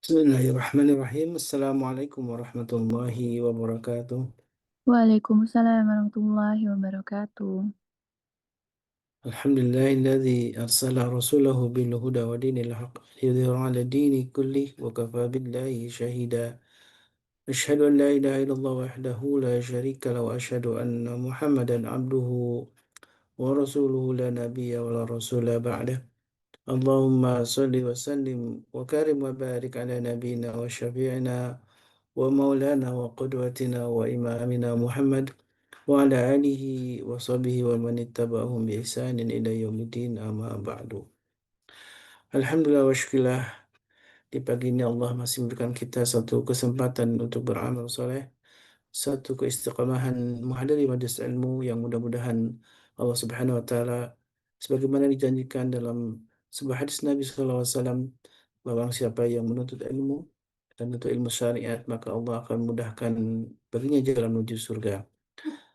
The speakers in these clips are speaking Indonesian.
Bismillahirrahmanirrahim. Assalamualaikum warahmatullahi wabarakatuh. Waalaikumsalam warahmatullahi wabarakatuh. Alhamdulillahilladzi arsala rasulahu bil huda wa dinil haqq liyudhhirahu 'ala dini kullih wa kafa billahi shahida. Asyhadu an la ilaha illallah wahdahu la syarika lahu wa asyhadu anna Muhammadan abduhu wa rasuluhu la nabiyya wa la rasula ba'dah. Allahumma salli wa sallim wa karim wa barik ala nabiyyina wa syafi'ina wa maulana wa qudwatina wa imamina Muhammad wa ala alihi wa sahbihi wa man ittaba'ahum bi ihsanin ila yaumiddin amma ba'du. Alhamdulillah wa syukurillah, di pagi ini Allah masih memberikan kita satu kesempatan untuk beramal soleh, satu keistiqamahan menghadiri majelis ilmu yang mudah-mudahan Allah Subhanahu wa taala sebagaimana dijanjikan dalam sebuah hadis Nabi sallallahu alaihi wasallam, bahwa siapa yang menuntut ilmu dan menuntut ilmu syariat maka Allah akan mudahkan baginya jalan menuju surga.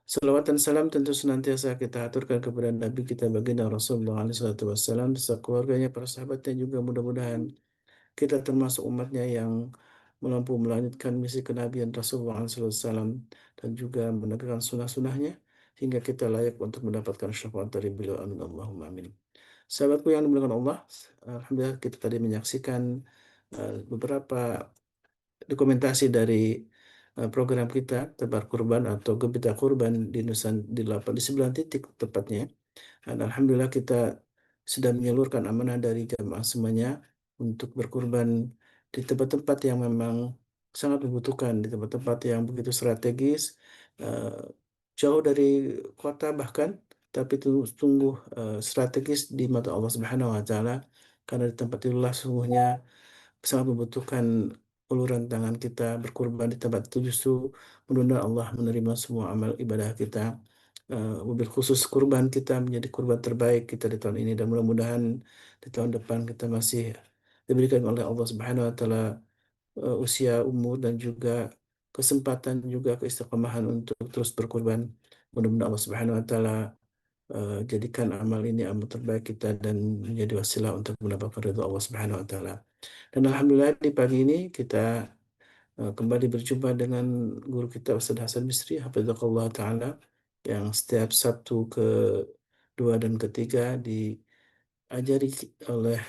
Salawat dan salam tentu senantiasa kita aturkan kepada Nabi kita baginda Rasulullah SAW, beserta keluarganya, para sahabatnya juga, mudah-mudahan kita termasuk umatnya yang mampu melanjutkan misi kenabian Rasulullah SAW dan juga menegakkan sunnah-sunnahnya hingga kita layak untuk mendapatkan syafaat dari beliau. Amin Allahumma amin. Sahabatku yang dimuliakan Allah, alhamdulillah kita tadi menyaksikan beberapa dokumentasi dari program kita Tebar Kurban atau Gembira Kurban di di 9 titik tepatnya. Dan alhamdulillah kita sudah menyalurkan amanah dari jamaah semuanya untuk berkurban di tempat-tempat yang memang sangat membutuhkan, di tempat-tempat yang begitu strategis, eh, jauh dari kota bahkan, tapi itu sungguh strategis di mata Allah Subhanahu wa taala, karena di tempat itulah sungguhnya sangat membutuhkan uluran tangan kita berkurban. Di tempat itu justru mudah-mudahan Allah menerima semua amal ibadah kita. Mobil khusus kurban kita menjadi kurban terbaik kita di tahun ini, dan mudah-mudahan di tahun depan kita masih diberikan oleh Allah Subhanahu wa taala usia, umur, dan juga kesempatan, juga keistiqomahan untuk terus berkurban. Mudah-mudahan Allah Subhanahu wa taala jadikan amal ini amal terbaik kita dan menjadi wasilah untuk mendapatkan ridha Allah Subhanahu wa taala. Dan alhamdulillah di pagi ini kita kembali berjumpa dengan guru kita Ustaz Hasan Bisri hafizahullah taala, yang setiap Sabtu kedua dan ketiga diajari oleh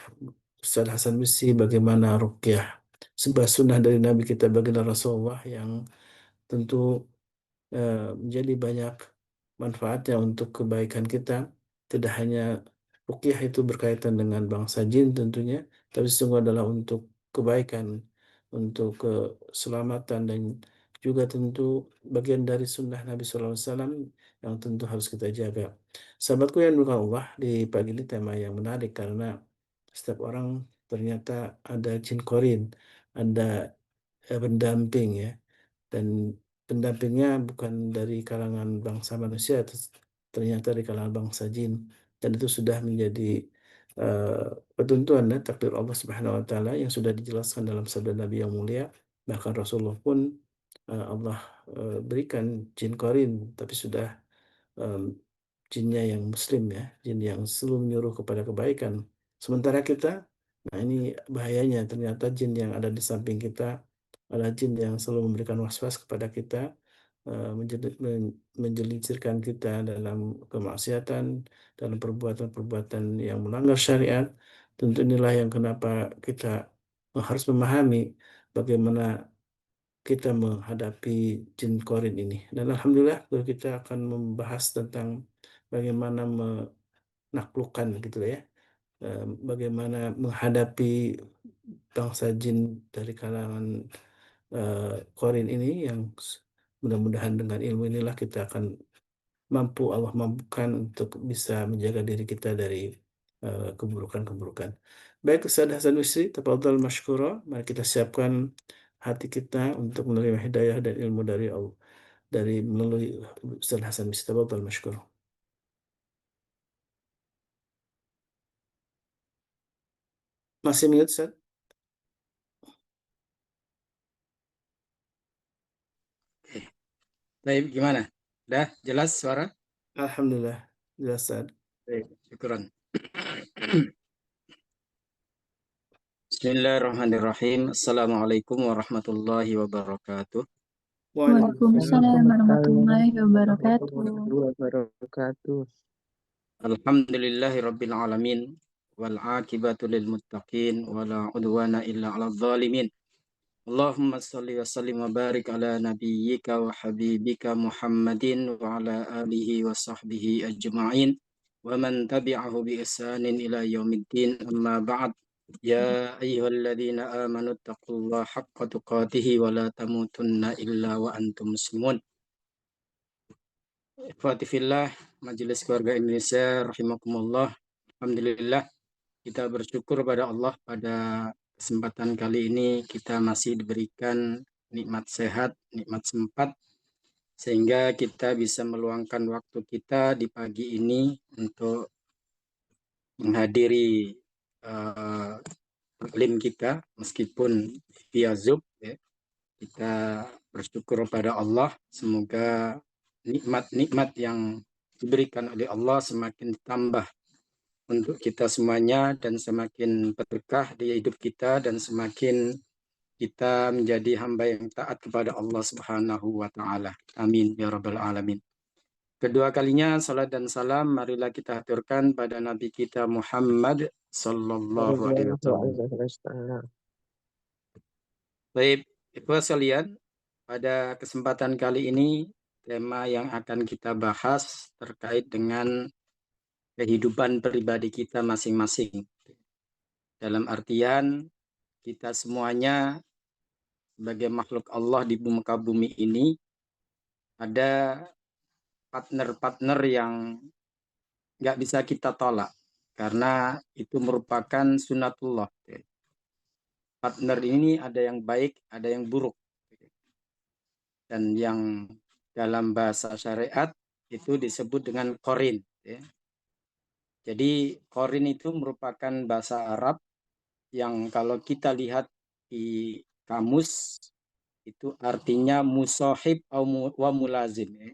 Ustaz Hasan Bisri bagaimana ruqyah, sebuah sunnah dari Nabi kita baginda Rasulullah yang tentu menjadi banyak manfaatnya untuk kebaikan kita. Tidak hanya ruqyah itu berkaitan dengan bangsa jin tentunya, tapi sesungguhnya adalah untuk kebaikan, untuk keselamatan, dan juga tentu bagian dari sunnah Nabi SAW yang tentu harus kita jaga. Sahabatku yang dimuliakan Allah, di pagi ini tema yang menarik karena setiap orang ternyata ada jin korin, ada pendamping ya, dan pendampingnya bukan dari kalangan bangsa manusia, ternyata dari kalangan bangsa jin, dan itu sudah menjadi eh, petuntuan dan takdir Allah Subhanahu wa taala yang sudah dijelaskan dalam sabda Nabi yang mulia. Bahkan Rasulullah pun Allah berikan jin korin, tapi sudah em, jinnya yang muslim ya, jin yang selalu menyuruh kepada kebaikan. Sementara kita, nah ini bahayanya, ternyata jin yang ada di samping kita adalah jin yang selalu memberikan was-was kepada kita, menjelincirkan kita dalam kemaksiatan, dalam perbuatan-perbuatan yang melanggar syariat. Tentu inilah yang kenapa kita harus memahami bagaimana kita menghadapi jin korin ini. Dan alhamdulillah kita akan membahas tentang bagaimana menaklukkan gitu ya, bagaimana menghadapi bangsa jin dari kalangan korin ini, yang mudah-mudahan dengan ilmu inilah kita akan Allah mampukan untuk bisa menjaga diri kita dari keburukan-keburukan. Baik, Ustaz Hasan Wisri, tafadhal masykura. Mari kita siapkan hati kita untuk menerima hidayah dan ilmu dari Allah, dari melalui Ustaz Hasan Wisri. Tafadhal masykura. Masih mute, Ustaz? Baik, gimana? Udah jelas suara? Alhamdulillah, jelas, Ustaz. Baik, syukuran. Bismillahirrahmanirrahim. Assalamualaikum warahmatullahi wabarakatuh. Waalaikumsalam warahmatullahi wabarakatuh. wabarakatuh. Alhamdulillahi rabbil alamin. Wal akibatu lil muttaqin. Wala udwana illa ala zalimin. Allahumma salli wa sallim wa barik ala nabiyyika wa habibika Muhammadin wa ala alihi wa sahbihi ajma'in. Wa man tabi'ahu bi ihsanin ila yaumiddin. Amma ba'd. Ya ayyuhalladzina amanu taqullaha haqqa tuqatih wa la tamutunna illa wa antum muslimun. Ikhwati fillah, Majelis Keluarga Indonesia rahimakumullah. Alhamdulillah kita bersyukur pada Allah pada kesempatan kali ini kita masih diberikan nikmat sehat, nikmat sempat sehingga kita bisa meluangkan waktu kita di pagi ini untuk menghadiri taklim kita meskipun via Zoom ya. Kita bersyukur kepada Allah, semoga nikmat-nikmat yang diberikan oleh Allah semakin ditambah untuk kita semuanya dan semakin berkah di hidup kita dan semakin kita menjadi hamba yang taat kepada Allah Subhanahu wa taala. Amin ya rabbal alamin. Kedua kalinya salat dan salam marilah kita haturkan pada Nabi kita Muhammad sallallahu alaihi wasallam. Baik, Ibu sekalian, pada kesempatan kali ini tema yang akan kita bahas terkait dengan kehidupan pribadi kita masing-masing. Dalam artian kita semuanya sebagai makhluk Allah di muka bumi ini ada partner-partner yang nggak bisa kita tolak karena itu merupakan sunatullah. Partner ini ada yang baik, ada yang buruk. Dan yang dalam bahasa syariat itu disebut dengan qorin. Ya. Jadi qorin itu merupakan bahasa Arab yang kalau kita lihat di kamus itu artinya musohib wa mulazim. Ya.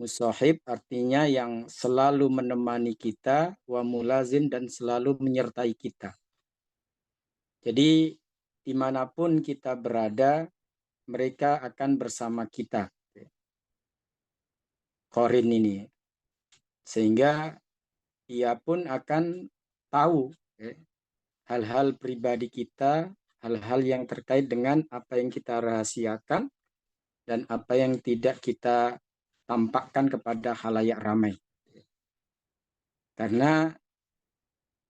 Musohib artinya yang selalu menemani kita, wa mulazim dan selalu menyertai kita. Jadi dimanapun kita berada, mereka akan bersama kita. Qorin ini. Sehingga ia pun akan tahu hal-hal pribadi kita, hal-hal yang terkait dengan apa yang kita rahasiakan dan apa yang tidak kita tampakkan kepada khalayak ramai. Karena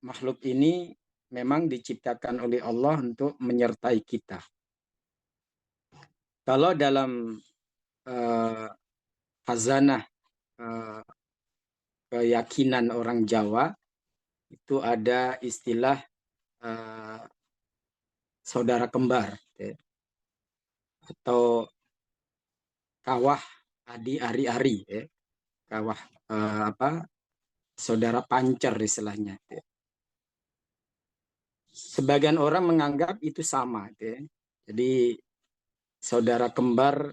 makhluk ini memang diciptakan oleh Allah untuk menyertai kita. Kalau dalam khazanah keyakinan orang Jawa itu ada istilah saudara kembar atau kawah adi ari-ari, kawah saudara pancer istilahnya. Sebagian orang menganggap itu sama. Jadi saudara kembar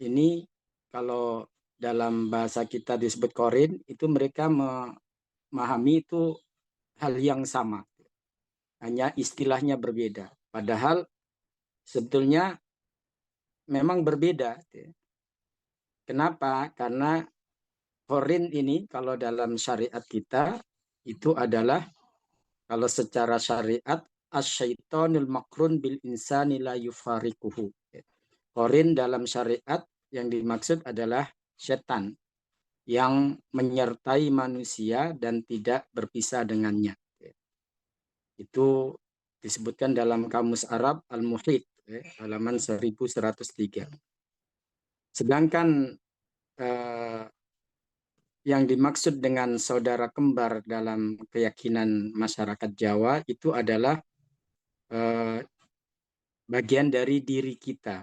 ini kalau dalam bahasa kita disebut qorin, itu mereka memahami itu hal yang sama. Hanya istilahnya berbeda. Padahal sebetulnya memang berbeda. Kenapa? Karena qorin ini kalau dalam syariat kita itu adalah kalau secara syariat asyaitonul makrun bil insani la yufariquhu. Qorin dalam syariat yang dimaksud adalah setan yang menyertai manusia dan tidak berpisah dengannya. Itu disebutkan dalam Kamus Arab Al-Muhit, halaman 1103. Sedangkan yang dimaksud dengan saudara kembar dalam keyakinan masyarakat Jawa itu adalah bagian dari diri kita.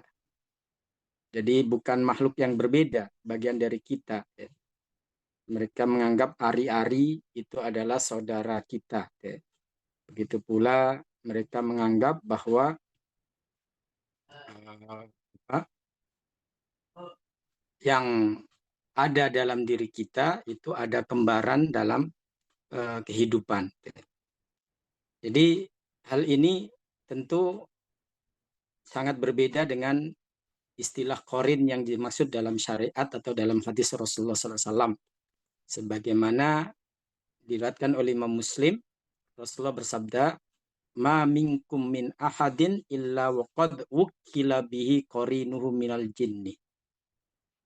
Jadi bukan makhluk yang berbeda, bagian dari kita. Mereka menganggap ari-ari itu adalah saudara kita. Begitu pula mereka menganggap bahwa yang ada dalam diri kita itu ada kembaran dalam kehidupan. Jadi hal ini tentu sangat berbeda dengan istilah korin yang dimaksud dalam syariat atau dalam hadis Rasulullah SAW. Sebagaimana diriwayatkan oleh Imam Muslim, Rasulullah bersabda, "Ma minkum min ahadin illa waqad wukila bihi qarinuhu minal jinni."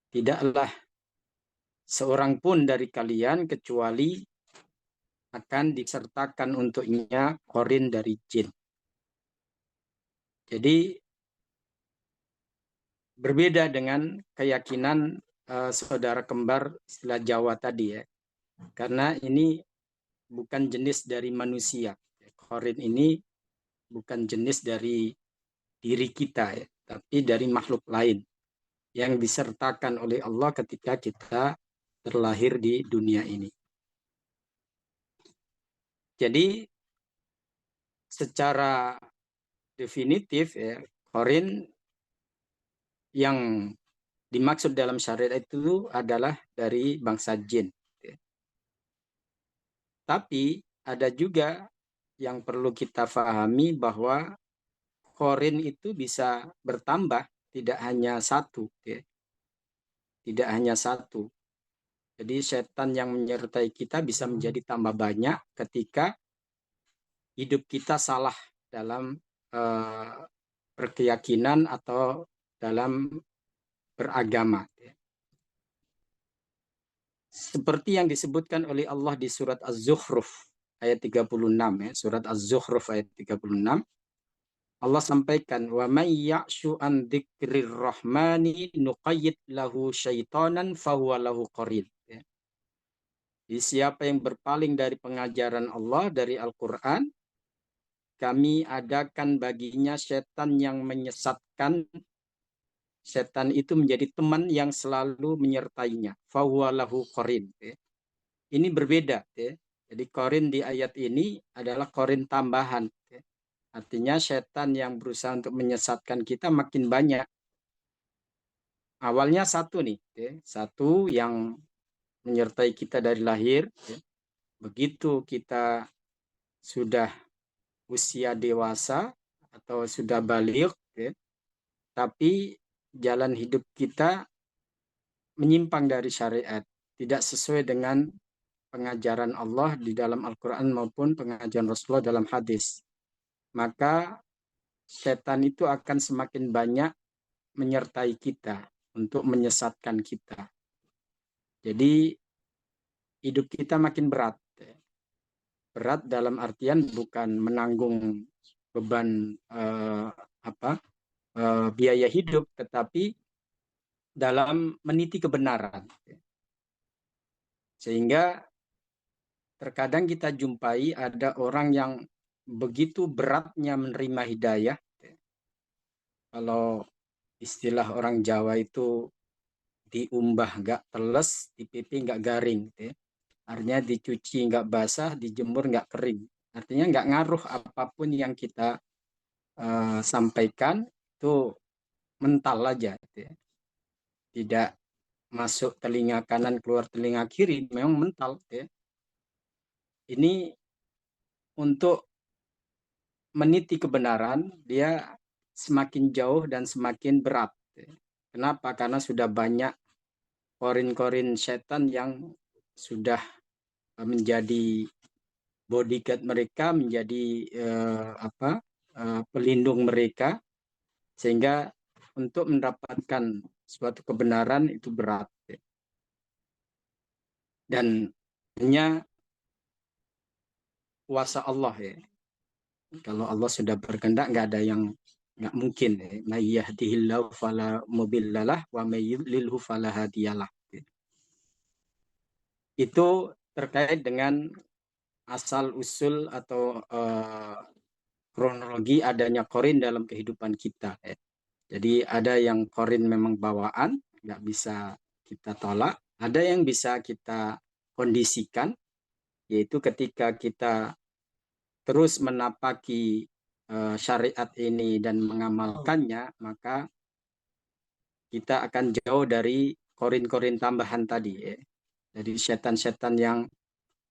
Tidaklah seorang pun dari kalian kecuali akan disertakan untuknya korin dari jin. Jadi berbeda dengan keyakinan saudara kembar istilah Jawa tadi ya. Karena ini bukan jenis dari manusia. Korin ini bukan jenis dari diri kita ya, tapi dari makhluk lain yang disertakan oleh Allah ketika kita terlahir di dunia ini. Jadi secara definitif ya, korin yang dimaksud dalam syariat itu adalah dari bangsa jin. Tapi ada juga yang perlu kita pahami bahwa korin itu bisa bertambah, tidak hanya satu. Tidak hanya satu. Jadi setan yang menyertai kita bisa menjadi tambah banyak ketika hidup kita salah dalam berkeyakinan atau dalam beragama. Seperti yang disebutkan oleh Allah di surat Az-Zukhruf ayat 36 ya, surat Az-Zukhruf ayat 36. Allah sampaikan, "Wa may ya'shu an dzikrir rahmani nuqayyid lahu syaitanan fahuwa lahu qarin." Ya. Jadi siapa yang berpaling dari pengajaran Allah dari Al-Qur'an, kami adakan baginya setan yang menyesatkan. Setan itu menjadi teman yang selalu menyertainya. Fahuwa lahu qarin. Ini berbeda. Jadi qarin di ayat ini adalah qarin tambahan. Artinya setan yang berusaha untuk menyesatkan kita makin banyak. Awalnya satu nih. Satu yang menyertai kita dari lahir. Begitu kita sudah usia dewasa atau sudah baligh, tapi jalan hidup kita menyimpang dari syariat, tidak sesuai dengan pengajaran Allah di dalam Al-Quran maupun pengajaran Rasulullah dalam hadis. Maka setan itu akan semakin banyak menyertai kita untuk menyesatkan kita. Jadi hidup kita makin berat. Berat dalam artian bukan menanggung beban biaya hidup, tetapi dalam meniti kebenaran. Sehingga terkadang kita jumpai ada orang yang begitu beratnya menerima hidayah. Kalau istilah orang Jawa itu diumbah nggak teles, dipipi nggak garing. Artinya dicuci nggak basah, dijemur nggak kering. Artinya nggak ngaruh apapun yang kita sampaikan, itu mental aja. Tidak masuk telinga kanan, keluar telinga kiri, memang mental. Ini untuk meniti kebenaran, dia semakin jauh dan semakin berat. Kenapa? Karena sudah banyak korin-korin setan yang sudah menjadi bodyguard mereka, menjadi pelindung mereka, sehingga untuk mendapatkan suatu kebenaran itu berat. Dan hanya kuasa Allah ya. Kalau Allah sudah berkehendak, nggak ada yang nggak mungkin. May yahdihillahu fala mudhillalah wa may yudlilhu fala hadiyalah. Itu terkait dengan asal usul atau kronologi adanya korin dalam kehidupan kita. Jadi ada yang korin memang bawaan, nggak bisa kita tolak. Ada yang bisa kita kondisikan, yaitu ketika kita terus menapaki syariat ini dan mengamalkannya, maka kita akan jauh dari korin-korin tambahan tadi. Dari setan-setan yang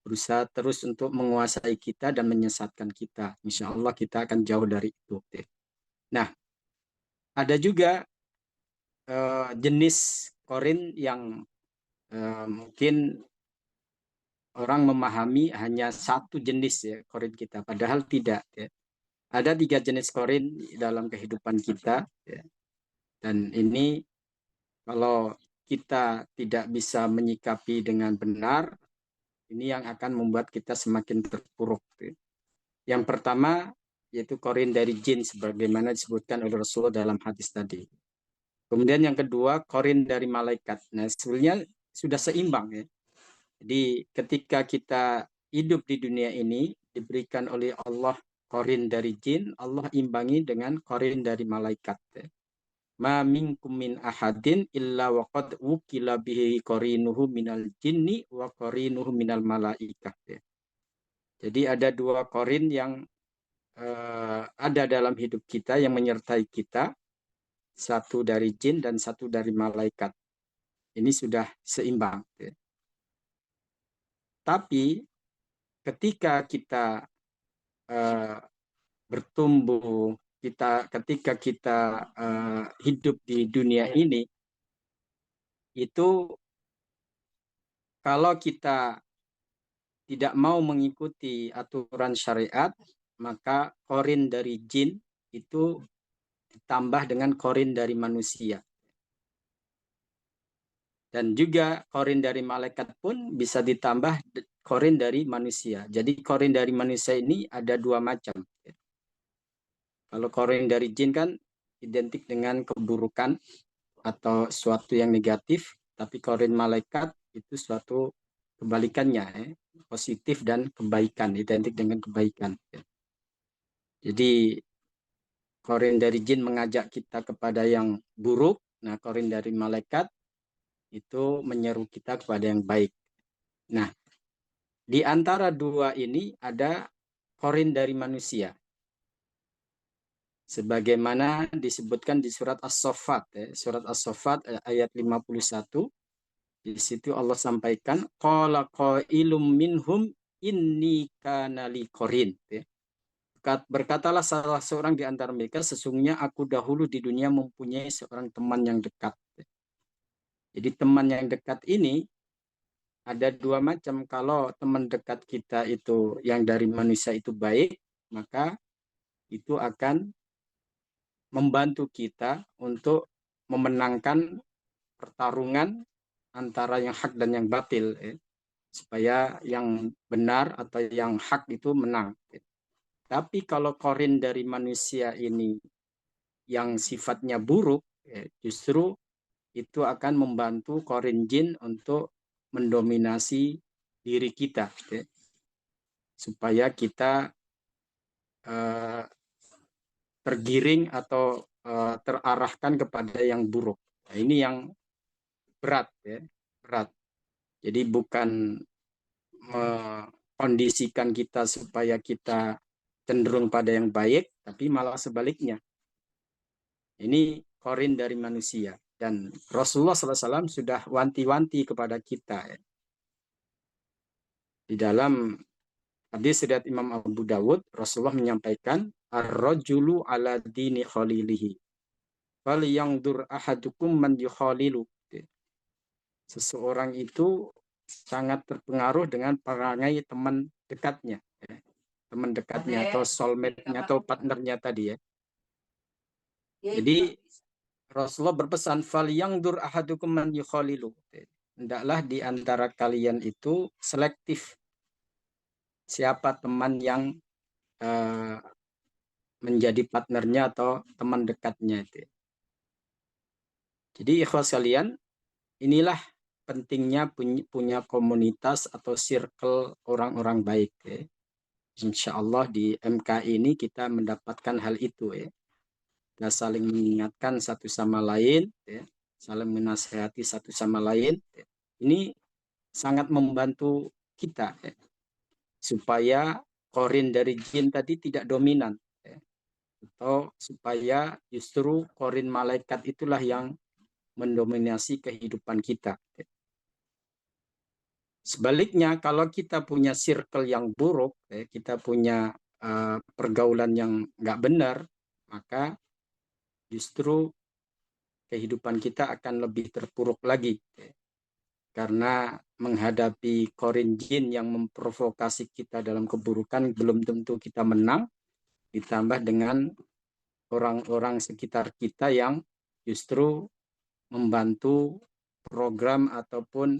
berusaha terus untuk menguasai kita dan menyesatkan kita. Insya Allah kita akan jauh dari itu. Nah, ada juga jenis korin yang mungkin orang memahami hanya satu jenis ya korin kita, padahal tidak. Ya. Ada 3 jenis korin dalam kehidupan kita, ya. Dan ini kalau kita tidak bisa menyikapi dengan benar, ini yang akan membuat kita semakin terpuruk. Ya. Yang pertama yaitu korin dari jin, sebagaimana disebutkan oleh Rasulullah dalam hadis tadi. Kemudian yang kedua korin dari malaikat. Nah, sebenarnya sudah seimbang ya. Jadi ketika kita hidup di dunia ini diberikan oleh Allah korin dari jin, Allah imbangi dengan korin dari malaikat. Ma minkum min ahadin illa waqad wukila bihi qorinuhu minal jinni wa qorinuhu minal malaikat. Jadi ada 2 korin yang ada dalam hidup kita yang menyertai kita, satu dari jin dan satu dari malaikat. Ini sudah seimbang. Tapi ketika kita bertumbuh, ketika kita hidup di dunia ini, itu kalau kita tidak mau mengikuti aturan syariat, maka korin dari jin itu ditambah dengan korin dari manusia. Dan juga korin dari malaikat pun bisa ditambah korin dari manusia. Jadi korin dari manusia ini ada 2 macam. Kalau korin dari jin kan identik dengan keburukan atau sesuatu yang negatif, tapi korin malaikat itu suatu kebalikannya, positif dan kebaikan, identik dengan kebaikan. Jadi korin dari jin mengajak kita kepada yang buruk, nah korin dari malaikat itu menyeru kita kepada yang baik. Nah, di antara 2 ini ada korin dari manusia. Sebagaimana disebutkan di surat As-Saffat, surat As-Saffat ayat 51, di situ Allah sampaikan qala qailum minhum inni kana li qarin. Berkatalah salah seorang di antara mereka, sesungguhnya aku dahulu di dunia mempunyai seorang teman yang dekat. Jadi teman yang dekat ini ada 2 macam. Kalau teman dekat kita itu yang dari manusia itu baik, maka itu akan membantu kita untuk memenangkan pertarungan antara yang hak dan yang batil, supaya yang benar atau yang hak itu menang. Tapi kalau korin dari manusia ini yang sifatnya buruk, justru itu akan membantu korin jin untuk mendominasi diri kita, supaya kita tergiring atau terarahkan kepada yang buruk. Nah, ini yang berat, berat. Jadi bukan mengkondisikan kita supaya kita cenderung pada yang baik, tapi malah sebaliknya. Ini korin dari manusia. Dan Rasulullah SAW sudah wanti-wanti kepada kita. Di dalam hadis riwayat Imam Abu Dawud, Rasulullah menyampaikan, ar-rajulu ala dini khalilihi. Fal yangdur ahadukum man yukhalilu. Seseorang itu sangat terpengaruh dengan perangai teman dekatnya. Teman dekatnya atau soulmate-nya atau partnernya tadi ya. Jadi Rasulullah berpesan, fal yangdur ahadukum man yukhalilu. Hendaklah di antara kalian itu selektif siapa teman yang menjadi partnernya atau teman dekatnya itu. Jadi ikhwas kalian, inilah pentingnya punya komunitas atau circle orang-orang baik. Insya Allah di MK ini kita mendapatkan hal itu. Kita saling mengingatkan satu sama lain, saling menasihati satu sama lain. Ini sangat membantu kita supaya korin dari jin tadi tidak dominan, atau supaya justru korin malaikat itulah yang mendominasi kehidupan kita. Sebaliknya, kalau kita punya circle yang buruk, kita punya pergaulan yang nggak benar, maka justru kehidupan kita akan lebih terpuruk lagi. Karena menghadapi korin jin yang memprovokasi kita dalam keburukan, belum tentu kita menang, ditambah dengan orang-orang sekitar kita yang justru membantu program ataupun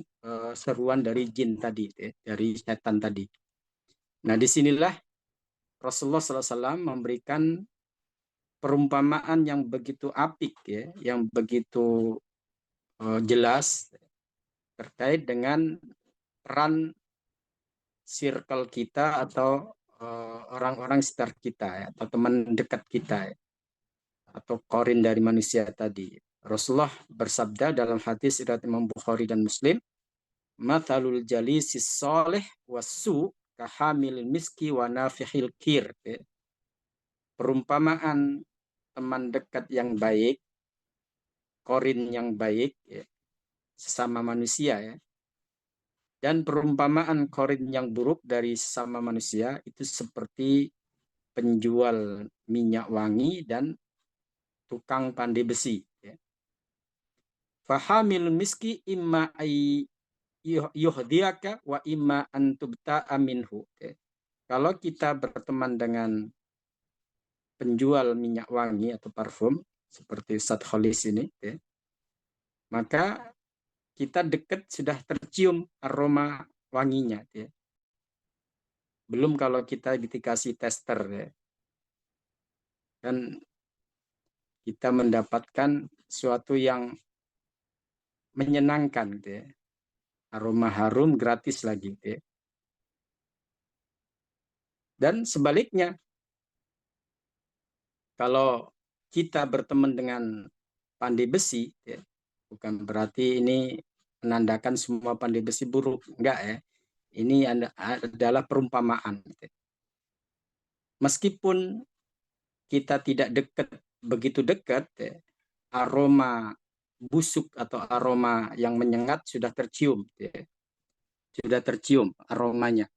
seruan dari jin tadi, dari setan tadi. Nah, disinilah Rasulullah SAW memberikan perumpamaan yang begitu apik, yang begitu jelas terkait dengan peran circle kita atau orang-orang sekitar kita, atau teman dekat kita, atau korin dari manusia tadi. Rasulullah bersabda dalam hadis riwayat Imam Bukhari dan Muslim, "Mathalul jalisis soleh wasu kahamil miski wa nafihil kir." Perumpamaan teman dekat yang baik, korin yang baik, sesama manusia, dan perumpamaan korin yang buruk dari sesama manusia itu seperti penjual minyak wangi dan tukang pandai besi. Fahamil miski imma ay yuhdiyaka wa imma antubta aminhu. Kalau kita berteman dengan penjual minyak wangi atau parfum seperti Ustadz Kholis ini, maka kita dekat sudah tercium aroma wanginya. Belum kalau kita dikasih tester, dan kita mendapatkan sesuatu yang menyenangkan, aroma harum gratis lagi. Dan sebaliknya, kalau kita berteman dengan pandai besi, bukan berarti ini menandakan semua pandai besi buruk, enggak ya. Ini adalah perumpamaan. Meskipun kita tidak dekat, begitu dekat, aroma busuk atau aroma yang menyengat sudah tercium, sudah tercium aromanya.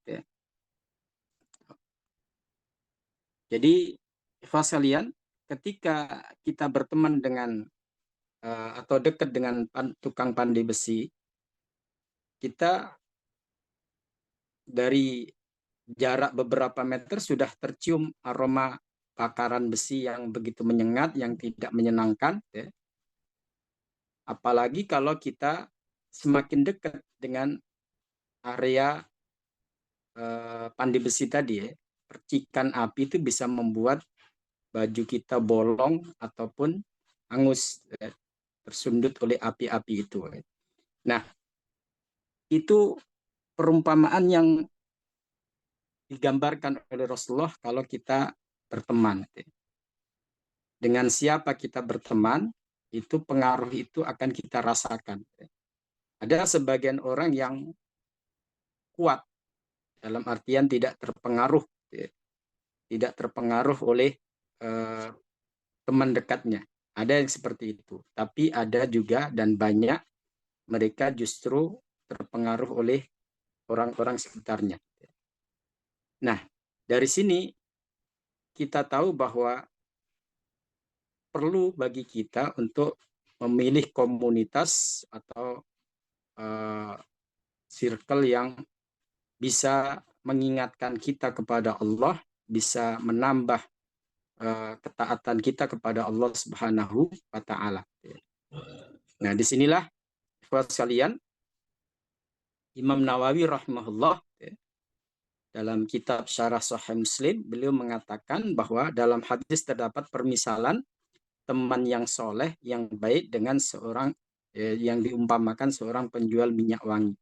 Jadi, ikhwas sekalian, ketika kita berteman dengan atau dekat dengan tukang pandai besi, kita dari jarak beberapa meter sudah tercium aroma bakaran besi yang begitu menyengat, yang tidak menyenangkan. Apalagi kalau kita semakin dekat dengan area pandai besi tadi, percikan api itu bisa membuat baju kita bolong ataupun hangus, tersundut oleh api-api itu. Nah, itu perumpamaan yang digambarkan oleh Rasulullah kalau kita berteman. Dengan siapa kita berteman, itu pengaruh itu akan kita rasakan. Ada sebagian orang yang kuat, dalam artian tidak terpengaruh oleh teman dekatnya. Ada yang seperti itu. Tapi ada juga dan banyak mereka justru terpengaruh oleh orang-orang sekitarnya. Nah, dari sini kita tahu bahwa perlu bagi kita untuk memilih komunitas atau circle yang bisa mengingatkan kita kepada Allah, bisa menambah ketaatan kita kepada Allah Subhanahu wa Ta'ala. Nah, disinilah sekalian, Imam Nawawi rahimahullah dalam kitab Syarah Sahih Muslim, beliau mengatakan bahwa dalam hadis terdapat permisalan teman yang soleh, yang baik dengan seorang yang diumpamakan seorang penjual minyak wangi.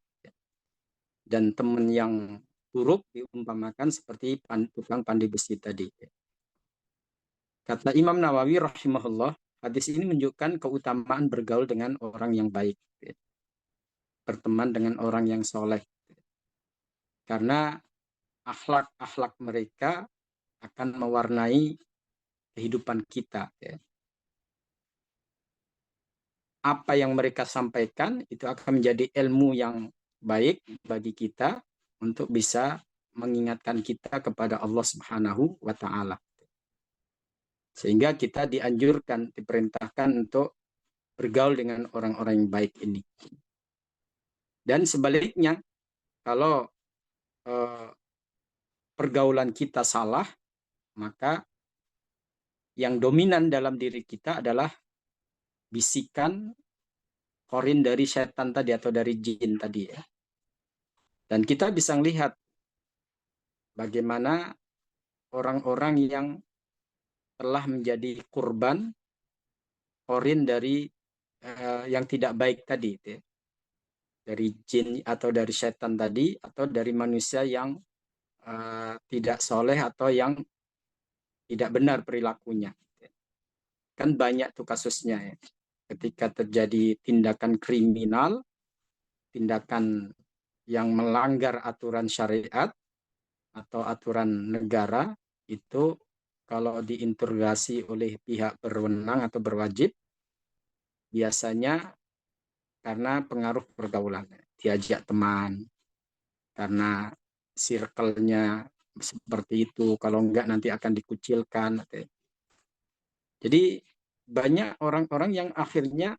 Dan teman yang buruk diumpamakan seperti tukang pandai besi tadi. Kata Imam Nawawi rahimahullah, hadis ini menunjukkan keutamaan bergaul dengan orang yang baik, berteman dengan orang yang soleh. Karena akhlak-akhlak mereka akan mewarnai kehidupan kita. Apa yang mereka sampaikan itu akan menjadi ilmu yang baik bagi kita untuk bisa mengingatkan kita kepada Allah Subhanahu wa Ta'ala. Sehingga kita dianjurkan, diperintahkan untuk bergaul dengan orang-orang yang baik ini. Dan sebaliknya, kalau pergaulan kita salah, maka yang dominan dalam diri kita adalah bisikan korin dari setan tadi atau dari jin tadi ya. Dan kita bisa melihat bagaimana orang-orang yang telah menjadi kurban korin dari yang tidak baik tadi ya. Dari jin atau dari setan tadi atau dari manusia yang tidak soleh atau yang tidak benar perilakunya. Kan banyak tuh kasusnya ya. Ketika terjadi tindakan kriminal, tindakan yang melanggar aturan syariat atau aturan negara, itu kalau diinterogasi oleh pihak berwenang atau berwajib, biasanya karena pengaruh pergaulan, diajak teman, karena circle-nya seperti itu, kalau enggak nanti akan dikucilkan. Jadi banyak orang-orang yang akhirnya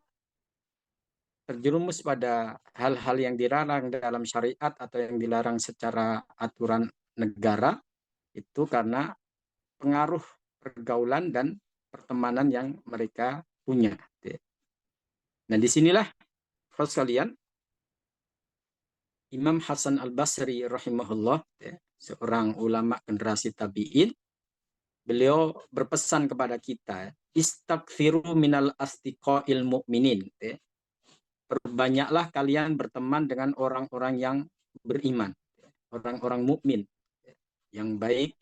terjerumus pada hal-hal yang dilarang dalam syariat atau yang dilarang secara aturan negara itu karena pengaruh pergaulan dan pertemanan yang mereka punya. Nah, disinilah sekalian Imam Hasan Al-Basri rahimahullah, seorang ulama generasi tabi'in, beliau berpesan kepada kita, istaghfiru minal astiqail mu'minin. Perbanyaklah kalian berteman dengan orang-orang yang beriman, orang-orang mukmin, yang baik,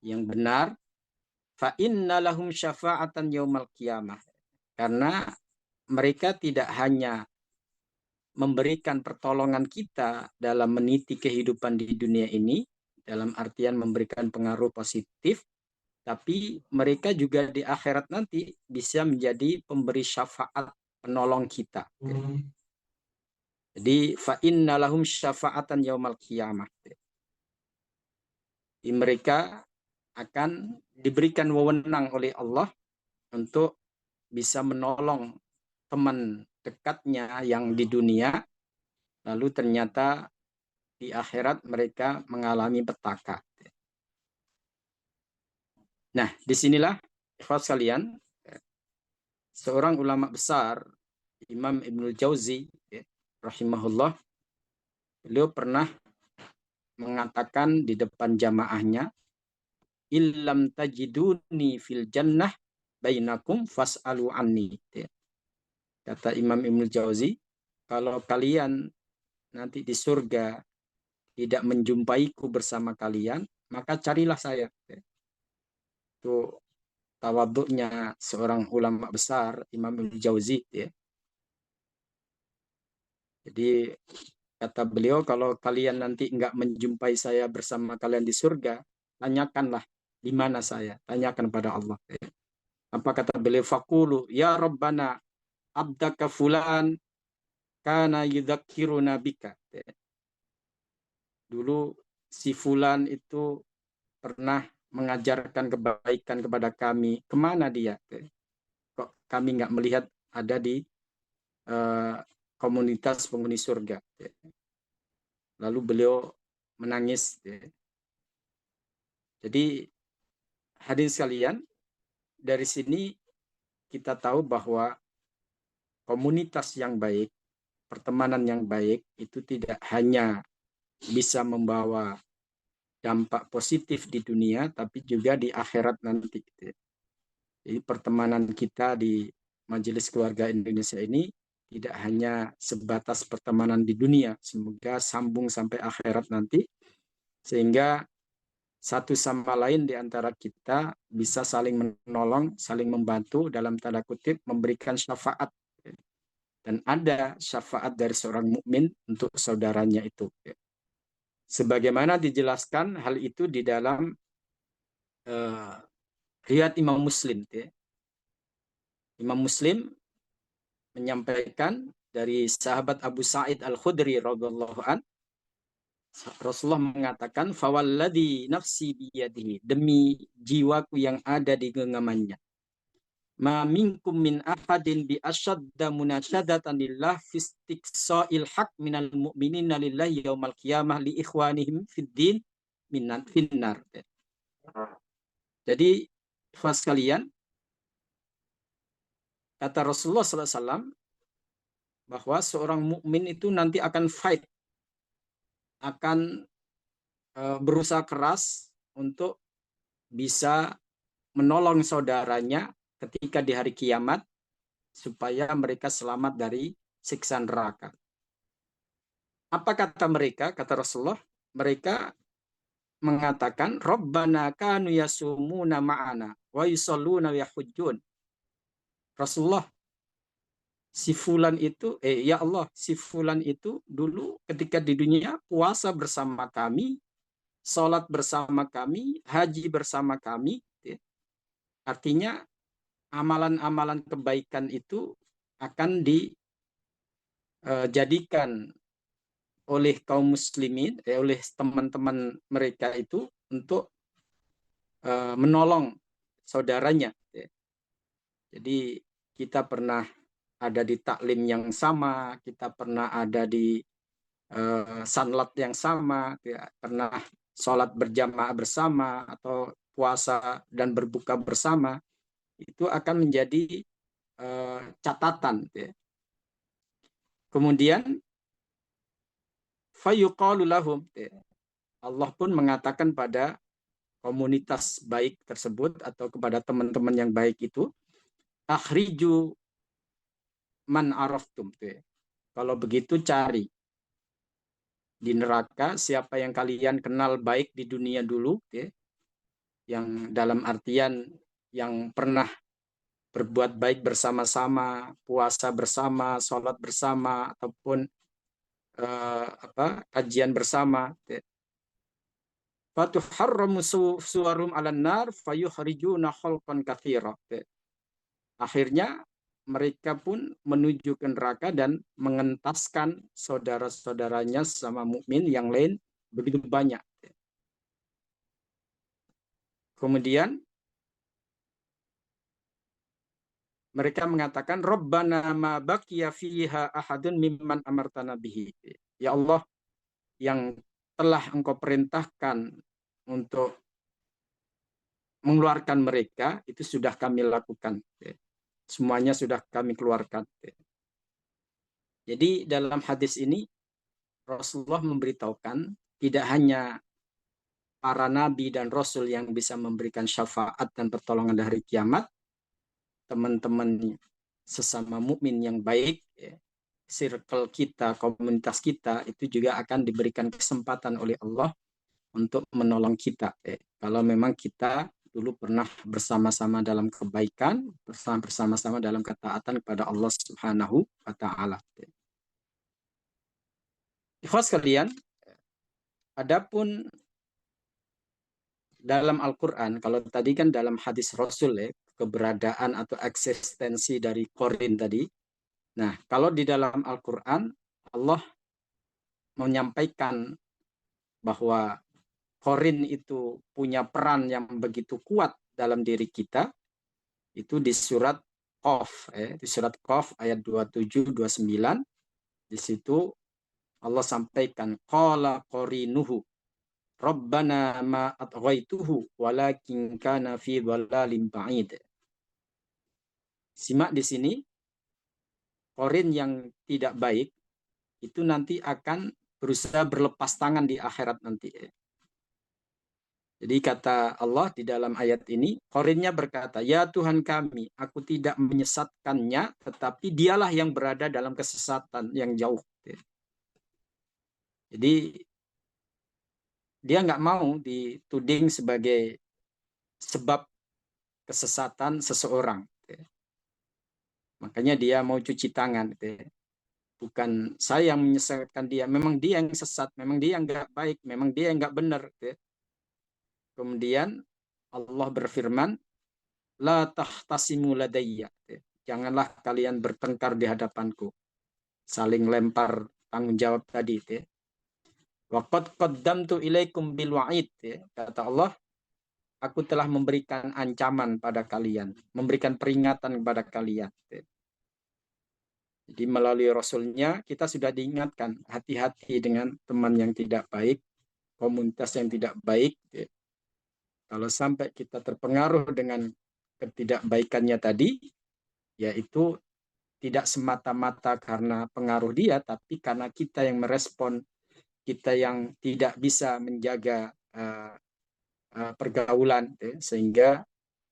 yang benar. Fa inna lahum syafa'atan yaumal qiyamah. Karena mereka tidak hanya memberikan pertolongan kita dalam meniti kehidupan di dunia ini, dalam artian memberikan pengaruh positif, tapi mereka juga di akhirat nanti bisa menjadi pemberi syafaat, penolong kita. Jadi fa inna lahum syafa'atan yaumal qiyamah. Mereka akan diberikan wewenang oleh Allah untuk bisa menolong teman dekatnya yang di dunia, lalu ternyata di akhirat mereka mengalami petaka. Nah, disinilah ikhwas sekalian, seorang ulama besar, Imam Ibnul Jauzi, rahimahullah, beliau pernah mengatakan di depan jamaahnya, illam tajiduni fil jannah bainakum fas'alu anni. Kata Imam Ibnul Jauzi, kalau kalian nanti di surga tidak menjumpaiku bersama kalian, maka carilah saya. Itu tawaduknya seorang ulama besar, Imam Ibnul Jauzi. Jadi kata beliau, kalau kalian nanti enggak menjumpai saya bersama kalian di surga, tanyakanlah di mana saya. Tanyakan pada Allah. Apa kata beliau? Faqulu ya Rabbana abdaka fulan kana yudzakkiruna bika. Dulu si fulan itu pernah mengajarkan kebaikan kepada kami. Kemana dia? Kok kami nggak melihat ada di komunitas penghuni surga. Lalu beliau menangis. Jadi hadirin sekalian, dari sini kita tahu bahwa komunitas yang baik, pertemanan yang baik itu tidak hanya bisa membawa dampak positif di dunia, tapi juga di akhirat nanti. Jadi pertemanan kita di Majelis Keluarga Indonesia ini tidak hanya sebatas pertemanan di dunia, semoga sambung sampai akhirat nanti, sehingga satu sama lain di antara kita bisa saling menolong, saling membantu, dalam tanda kutip memberikan syafaat. Dan ada syafaat dari seorang mukmin untuk saudaranya itu. Sebagaimana dijelaskan hal itu di dalam riwayat Imam Muslim. Imam Muslim menyampaikan dari sahabat Abu Sa'id Al-Khudri radhiyallahu an, Rasulullah mengatakan, fawalladhi nafsi biyadihi, demi jiwaku yang ada di genggamannya, ma minkum min ahadin bi asyadda munasyadatan lillah fi istiqsa'il haq minal mu'minina lillahi yaumal qiyamah li ikhwanihim fid din minan finnar. Jadi, ikhwas sekalian, kata Rasulullah SAW bahwa seorang mukmin itu nanti akan fight, akan berusaha keras untuk bisa menolong saudaranya ketika di hari kiamat supaya mereka selamat dari siksa neraka. Apa kata mereka? Kata Rasulullah, mereka mengatakan, Rabbana kanu yasumuna ma'ana wa yusalluna wa yahujjun. Rasulullah, si fulan itu, ya Allah, si fulan itu dulu ketika di dunia puasa bersama kami, sholat bersama kami, haji bersama kami. Artinya amalan-amalan kebaikan itu akan dijadikan oleh kaum muslimin, oleh teman-teman mereka itu untuk menolong saudaranya. Jadi kita pernah ada di taklim yang sama, kita pernah ada di sanlat yang sama, pernah sholat berjamaah bersama atau puasa dan berbuka bersama, itu akan menjadi catatan. Kemudian fayuqalu lahum, Allah pun mengatakan pada komunitas baik tersebut atau kepada teman-teman yang baik itu, akhriju man araftum. Kalau begitu cari di neraka siapa yang kalian kenal baik di dunia dulu, yang dalam artian yang pernah berbuat baik bersama-sama, puasa bersama, sholat bersama, ataupun kajian bersama. Fatuharramu suwarum ala nar fayukhrijuna khalqan katsira. Akhirnya mereka pun menuju ke neraka dan mengentaskan saudara-saudaranya sama mukmin yang lain begitu banyak. Kemudian mereka mengatakan, Rabbana ma baqiya fiha ahadun mimman amartana bihi. Ya Allah, yang telah Engkau perintahkan untuk mengeluarkan mereka, itu sudah kami lakukan. Semuanya sudah kami keluarkan. Jadi dalam hadis ini, Rasulullah memberitahukan tidak hanya para nabi dan rasul yang bisa memberikan syafaat dan pertolongan dari hari kiamat, teman-teman sesama mukmin yang baik, circle kita, komunitas kita, itu juga akan diberikan kesempatan oleh Allah untuk menolong kita. Kalau memang kita dulu pernah bersama-sama dalam kebaikan, bersama-sama dalam ketaatan kepada Allah Subhanahu wa Ta'ala. Ikhwas sekalian, adapun dalam Al-Quran, kalau tadi kan dalam hadis Rasul, keberadaan atau eksistensi dari Qorin tadi. Nah, kalau di dalam Al-Quran, Allah menyampaikan bahwa Qorin itu punya peran yang begitu kuat dalam diri kita, itu di surat Qaf, di surat Qaf ayat 27-29, di situ Allah sampaikan, qala qorinuhu Rabbana ma atghaituhu walakin kana fi dhalalin ba'id. Simak di sini, Qorin yang tidak baik itu nanti akan berusaha berlepas tangan di akhirat nanti. Jadi kata Allah di dalam ayat ini, Qorinnya berkata, ya Tuhan kami, aku tidak menyesatkannya, tetapi dialah yang berada dalam kesesatan yang jauh. Jadi dia nggak mau dituding sebagai sebab kesesatan seseorang. Makanya dia mau cuci tangan. Bukan saya yang menyesatkan dia, memang dia yang sesat, memang dia yang nggak baik, memang dia yang nggak benar. Kemudian Allah berfirman, la tahtasimu ladayya. Janganlah kalian bertengkar di hadapanku. saling lempar tanggung jawab tadi. Wa qad qaddamtu ilaikum bil wa'id. Kata Allah, aku telah memberikan ancaman pada kalian, memberikan peringatan kepada kalian. Jadi melalui Rasulnya kita sudah diingatkan, hati-hati dengan teman yang tidak baik, komunitas yang tidak baik. Kalau sampai kita terpengaruh dengan ketidakbaikannya tadi, yaitu tidak semata-mata karena pengaruh dia, tapi karena kita yang merespon, kita yang tidak bisa menjaga pergaulan, sehingga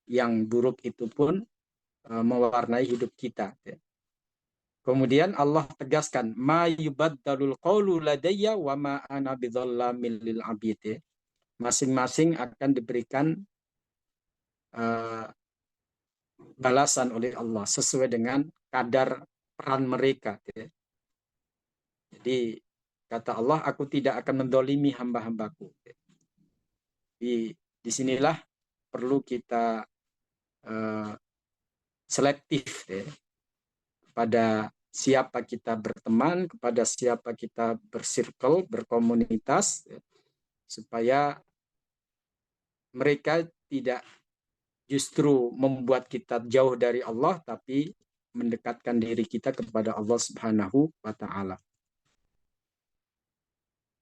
yang buruk itu pun mewarnai hidup kita. Kemudian Allah tegaskan, ma yubaddalul qawlu ladayya wa ma ana bidzallamin lil abid. Masing-masing akan diberikan balasan oleh Allah sesuai dengan kadar peran mereka. Jadi kata Allah, aku tidak akan mendolimi hamba-hambaku. Disinilah perlu kita selektif kepada siapa kita berteman, kepada siapa kita bersirkel, berkomunitas, supaya mereka tidak justru membuat kita jauh dari Allah, tapi mendekatkan diri kita kepada Allah Subhanahu wa Ta'ala.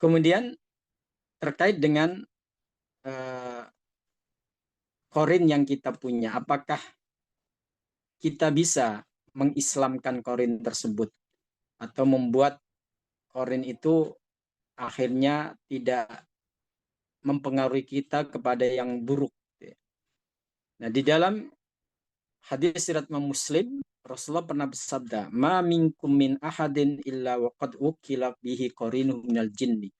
Kemudian terkait dengan Qorin yang kita punya, apakah kita bisa mengislamkan Qorin tersebut atau membuat Qorin itu akhirnya tidak mempengaruhi kita kepada yang buruk. Nah, di dalam hadis riwayat Muslim, Rasulullah pernah bersabda, "Ma minkum min ahadin illa waqad ukila bihi qarinuhu minal jinni."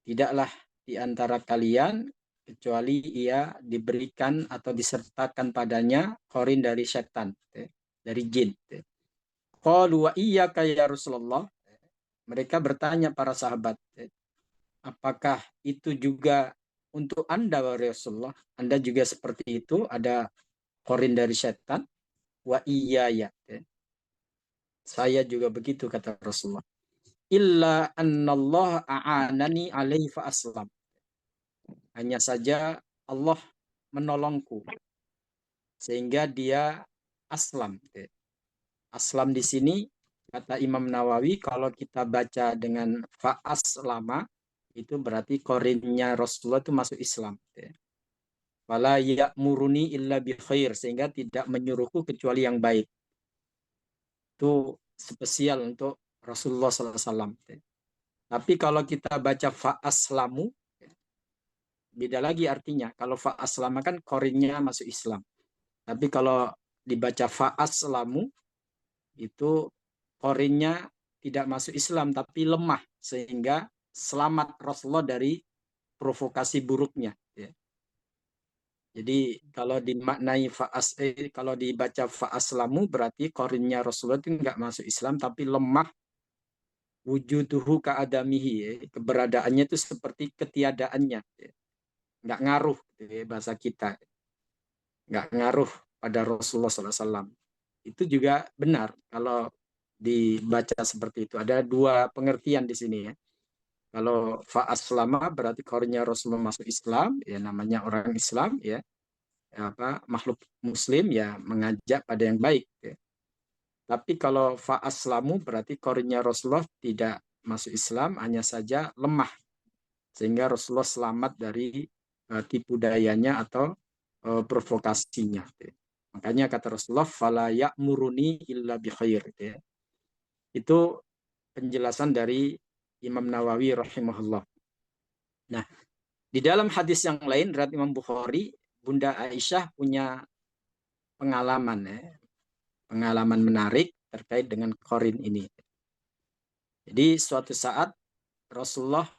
Tidaklah di antara kalian kecuali ia diberikan atau disertakan padanya qarin dari setan, dari jin. Qalu wa iyyaka ya Rasulullah. Mereka bertanya para sahabat, apakah itu juga untuk Anda wahai Rasulullah? Anda juga seperti itu, ada qarin dari setan? Wa iya ya. Saya juga begitu, kata Rasulullah. Illa annallah a'anani alaihi fa aslam. Hanya saja Allah menolongku sehingga dia aslam. Aslam di sini kata Imam Nawawi, kalau kita baca dengan fa'as lama itu berarti korinnya Rasulullah itu masuk Islam. Wala ya'muruni illa bi khair, sehingga tidak menyuruhku kecuali yang baik. Itu spesial untuk Rasulullah SAW. Tapi kalau kita baca fa'aslamu, beda lagi artinya. Kalau fa'aslama kan korinnya masuk Islam. Tapi kalau dibaca fa'aslamu, itu korinnya tidak masuk Islam, tapi lemah. Sehingga selamat Rasulullah dari provokasi buruknya. Jadi kalau dimaknai kalau dibaca fa'aslamu berarti korinnya Rasulullah itu nggak masuk Islam, tapi lemah wujuduhu ka'adamihi. Keberadaannya itu seperti ketiadaannya. Nggak ngaruh, bahasa kita. Nggak ngaruh pada Rasulullah SAW. Itu juga benar kalau dibaca seperti itu. Ada dua pengertian di sini ya. Kalau fa'aslama berarti korinnya Rasulullah masuk Islam, ya namanya orang Islam ya. Makhluk muslim ya mengajak pada yang baik ya. Tapi kalau fa'aslamu berarti korinnya Rasulullah tidak masuk Islam, hanya saja lemah sehingga Rasulullah selamat dari tipu dayanya atau provokasinya. Makanya kata Rasulullah, fala ya'muruni illa bi khair. Itu penjelasan dari Imam Nawawi rahimahullah. Nah, di dalam hadis yang lain dari Imam Bukhari, Bunda Aisyah punya pengalaman pengalaman menarik terkait dengan Qorin ini. Jadi suatu saat Rasulullah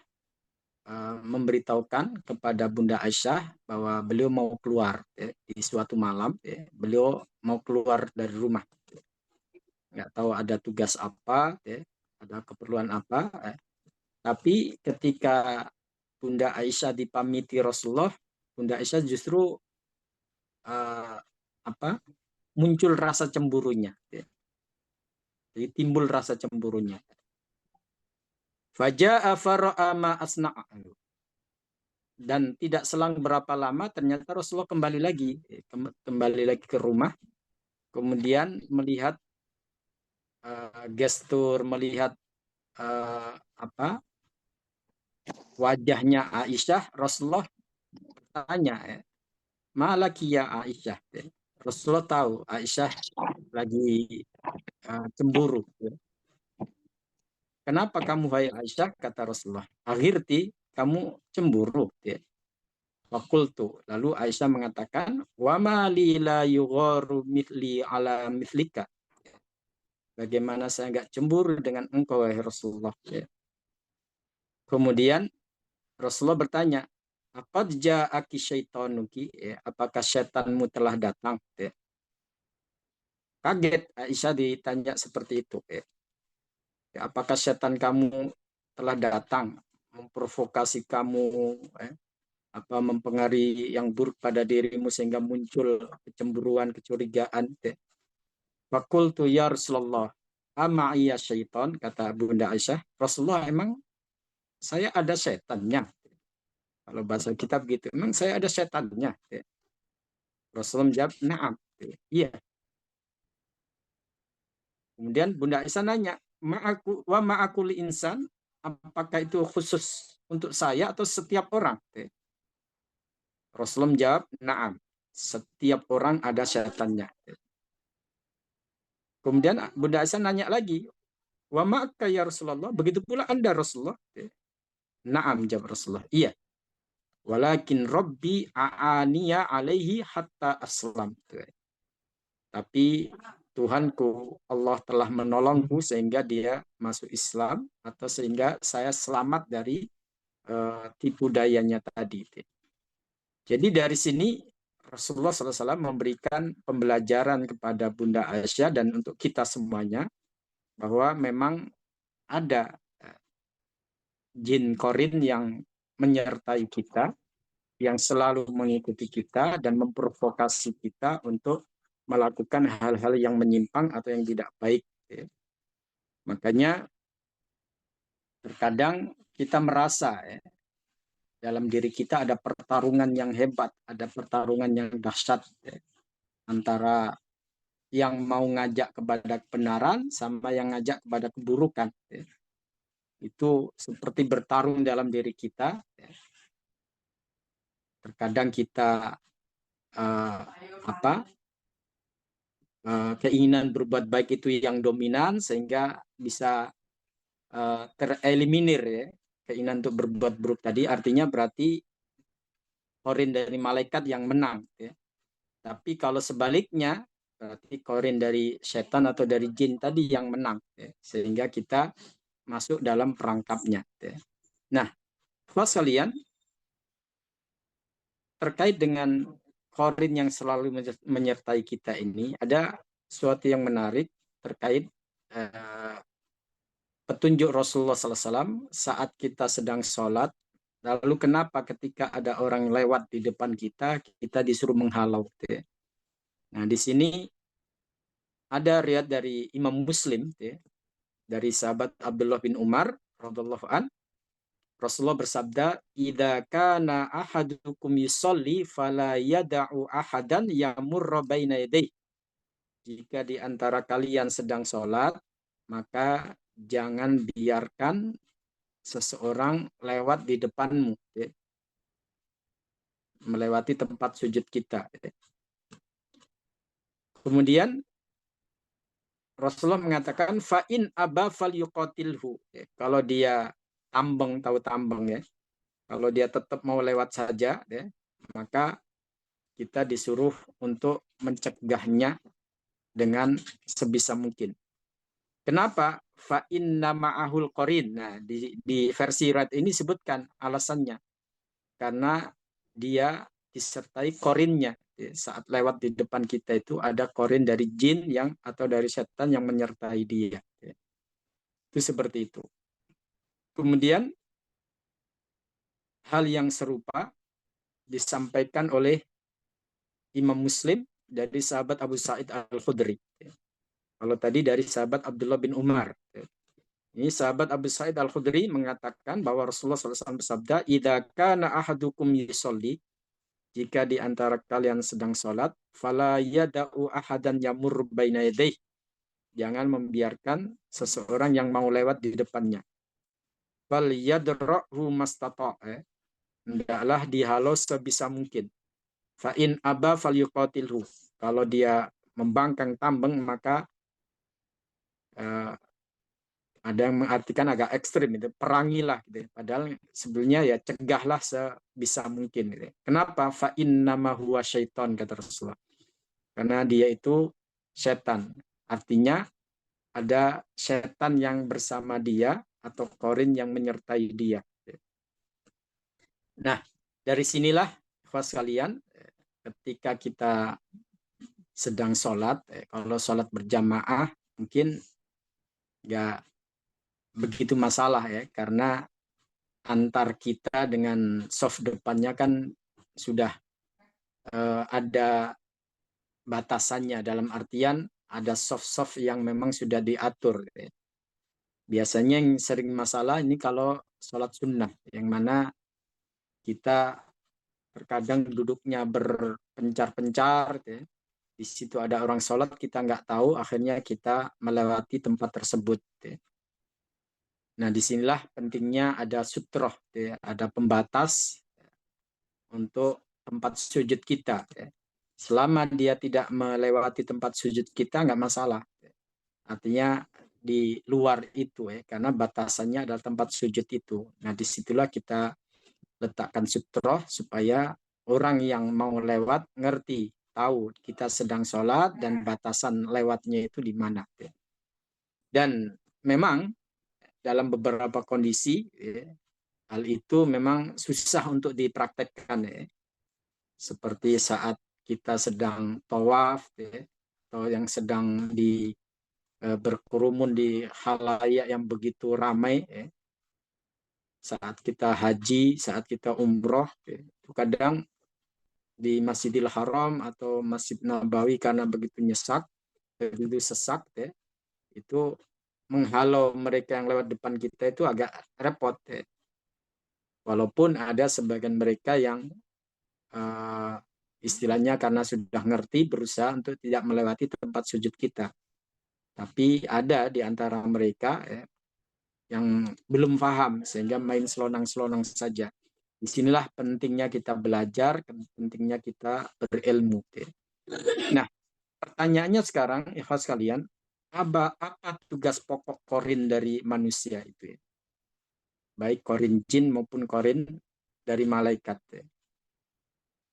memberitahukan kepada Bunda Aisyah bahwa beliau mau keluar di suatu malam. Beliau mau keluar dari rumah. Nggak tahu ada tugas apa, ada keperluan apa. Tapi ketika Bunda Aisyah dipamiti Rasulullah, Bunda Aisyah justru muncul rasa cemburunya. Jadi timbul rasa cemburunya. Faja'a fara'a ma asna'u. Dan tidak selang berapa lama ternyata Rasulullah kembali lagi ke rumah, kemudian melihat gestur, melihat wajahnya Aisyah. Rasulullah tanya, malaki ya Aisyah. Rasulullah tahu Aisyah lagi cemburu. Kenapa kamu hai Aisyah? Kata Rasulullah. Akhirti, kamu cemburu. Fakultu. Lalu Aisyah mengatakan, wa ma li la yugharu mithli ala mithlika. Bagaimana saya enggak cemburu dengan engkau wahai Rasulullah. Kemudian Rasulullah bertanya, apa ja'aki syaitanuki? Apakah syaitanmu telah datang? Kaget Aisyah ditanya seperti itu. Apakah setan kamu telah datang memprovokasi kamu, mempengaruhi yang buruk pada dirimu sehingga muncul kecemburuan, kecurigaan. Fakultu ya Rasulullah, ama iya syaitan, kata Bunda Aisyah. Rasulullah, emang saya ada setannya? Kalau bahasa kitab gitu, emang saya ada setannya? Rasulullah menjawab, na'am. Iya. Kemudian Bunda Aisyah nanya, ma'akuli insan, apakah itu khusus untuk saya atau setiap orang? Rasulullah menjawab, na'am. Setiap orang ada syaitannya. Kemudian Bunda Aisyah nanya lagi, wa ma'aka ya Rasulullah, begitu pula Anda Rasulullah? Na'am, jawab Rasulullah. Iya. Walakin Rabbi a'aniya alaihi hatta aslam. Tapi Tuhanku, Allah telah menolongku sehingga dia masuk Islam, atau sehingga saya selamat dari tipu dayanya tadi. Jadi dari sini Rasulullah SAW memberikan pembelajaran kepada Bunda Aisyah dan untuk kita semuanya, bahwa memang ada jin korin yang menyertai kita, yang selalu mengikuti kita dan memprovokasi kita untuk melakukan hal-hal yang menyimpang atau yang tidak baik. Makanya terkadang kita merasa dalam diri kita ada pertarungan yang hebat, ada pertarungan yang dahsyat antara yang mau ngajak kepada kebenaran sama yang ngajak kepada keburukan. Itu seperti bertarung dalam diri kita. Terkadang kita keinginan berbuat baik itu yang dominan sehingga bisa tereliminir keinginan untuk berbuat buruk tadi. Artinya berarti korin dari malaikat yang menang. Tapi kalau sebaliknya berarti korin dari setan atau dari jin tadi yang menang. Sehingga kita masuk dalam perangkapnya. Nah, kalian terkait dengan korin yang selalu menyertai kita ini, ada sesuatu yang menarik terkait petunjuk Rasulullah SAW saat kita sedang sholat. Lalu kenapa ketika ada orang lewat di depan kita, kita disuruh menghalau? Nah, di sini ada riwayat dari Imam Muslim, dari sahabat Abdullah bin Umar radhiyallahu an. Rasulullah bersabda, "Idza kana ahadukum yusolli fala yada'u ahadan yamurra baina yadayhi." Jika di antara kalian sedang sholat, maka jangan biarkan seseorang lewat di depanmu, melewati tempat sujud kita. Kemudian Rasulullah mengatakan, fa'in aba fal yuqatilhu. Kalau dia tambeng, tahu tambeng ya, kalau dia tetap mau lewat saja, maka kita disuruh untuk mencegahnya dengan sebisa mungkin. Kenapa? Fa'inna ma'ahul qorin. Nah, di versi riwayat ini sebutkan alasannya. Karena dia disertai korinnya. Saat lewat di depan kita itu ada korin dari jin atau dari setan yang menyertai dia. Itu seperti itu. Kemudian hal yang serupa disampaikan oleh Imam Muslim dari sahabat Abu Sa'id Al-Khudri. Kalau tadi dari sahabat Abdullah bin Umar. Ini sahabat Abu Sa'id Al-Khudri mengatakan bahwa Rasulullah SAW bersabda, "Idza kana ahadukum yusolli," jika di antara kalian sedang sholat, fala yada'u ahadan yamur baina yadayhi, jangan membiarkan seseorang yang mau lewat di depannya. Fal yadra'hu mastata', hendaklah dihalau sebisa mungkin. Fa in aba falyuqatilhu, kalau dia membangkang tambeng maka ada yang mengartikan agak ekstrim itu, perangilah gitu. Padahal sebenarnya ya cegahlah sebisa mungkin gitu. Kenapa? Fa innama huwa syaiton, kata Rasulullah. Karena dia itu setan. Artinya ada setan yang bersama dia atau korin yang menyertai dia. Nah, dari sinilah ikhwas sekalian, ketika kita sedang sholat, kalau sholat berjamaah mungkin nggak begitu masalah ya, karena antar kita dengan soft depannya kan sudah ada batasannya, dalam artian ada soft-soft yang memang sudah diatur. Biasanya yang sering masalah ini kalau sholat sunnah, yang mana kita terkadang duduknya berpencar-pencar. Di situ ada orang sholat, kita nggak tahu, akhirnya kita melewati tempat tersebut. Nah, disinilah pentingnya ada sutroh, ada pembatas untuk tempat sujud kita. Selama dia tidak melewati tempat sujud kita, nggak masalah. Artinya di luar itu, karena batasannya adalah tempat sujud itu. Nah, disitulah kita letakkan sutroh supaya orang yang mau lewat ngerti, tahu kita sedang sholat dan batasan lewatnya itu di mana. Dan memang dalam beberapa kondisi hal itu memang susah untuk dipraktekkan, seperti saat kita sedang tawaf, atau yang sedang berkerumun di khalayak yang begitu ramai, saat kita haji, saat kita umroh, itu kadang di Masjidil Haram atau Masjid Nabawi karena begitu begitu sesak, itu menghalau mereka yang lewat depan kita itu agak repot. Walaupun ada sebagian mereka yang istilahnya karena sudah ngerti berusaha untuk tidak melewati tempat sujud kita. Tapi ada di antara mereka yang belum paham sehingga main selonang-selonang saja. Disinilah pentingnya kita belajar, pentingnya kita berilmu. Nah, pertanyaannya sekarang, ikhwas kalian, apa tugas pokok korin dari manusia itu? Baik korin jin maupun korin dari malaikat.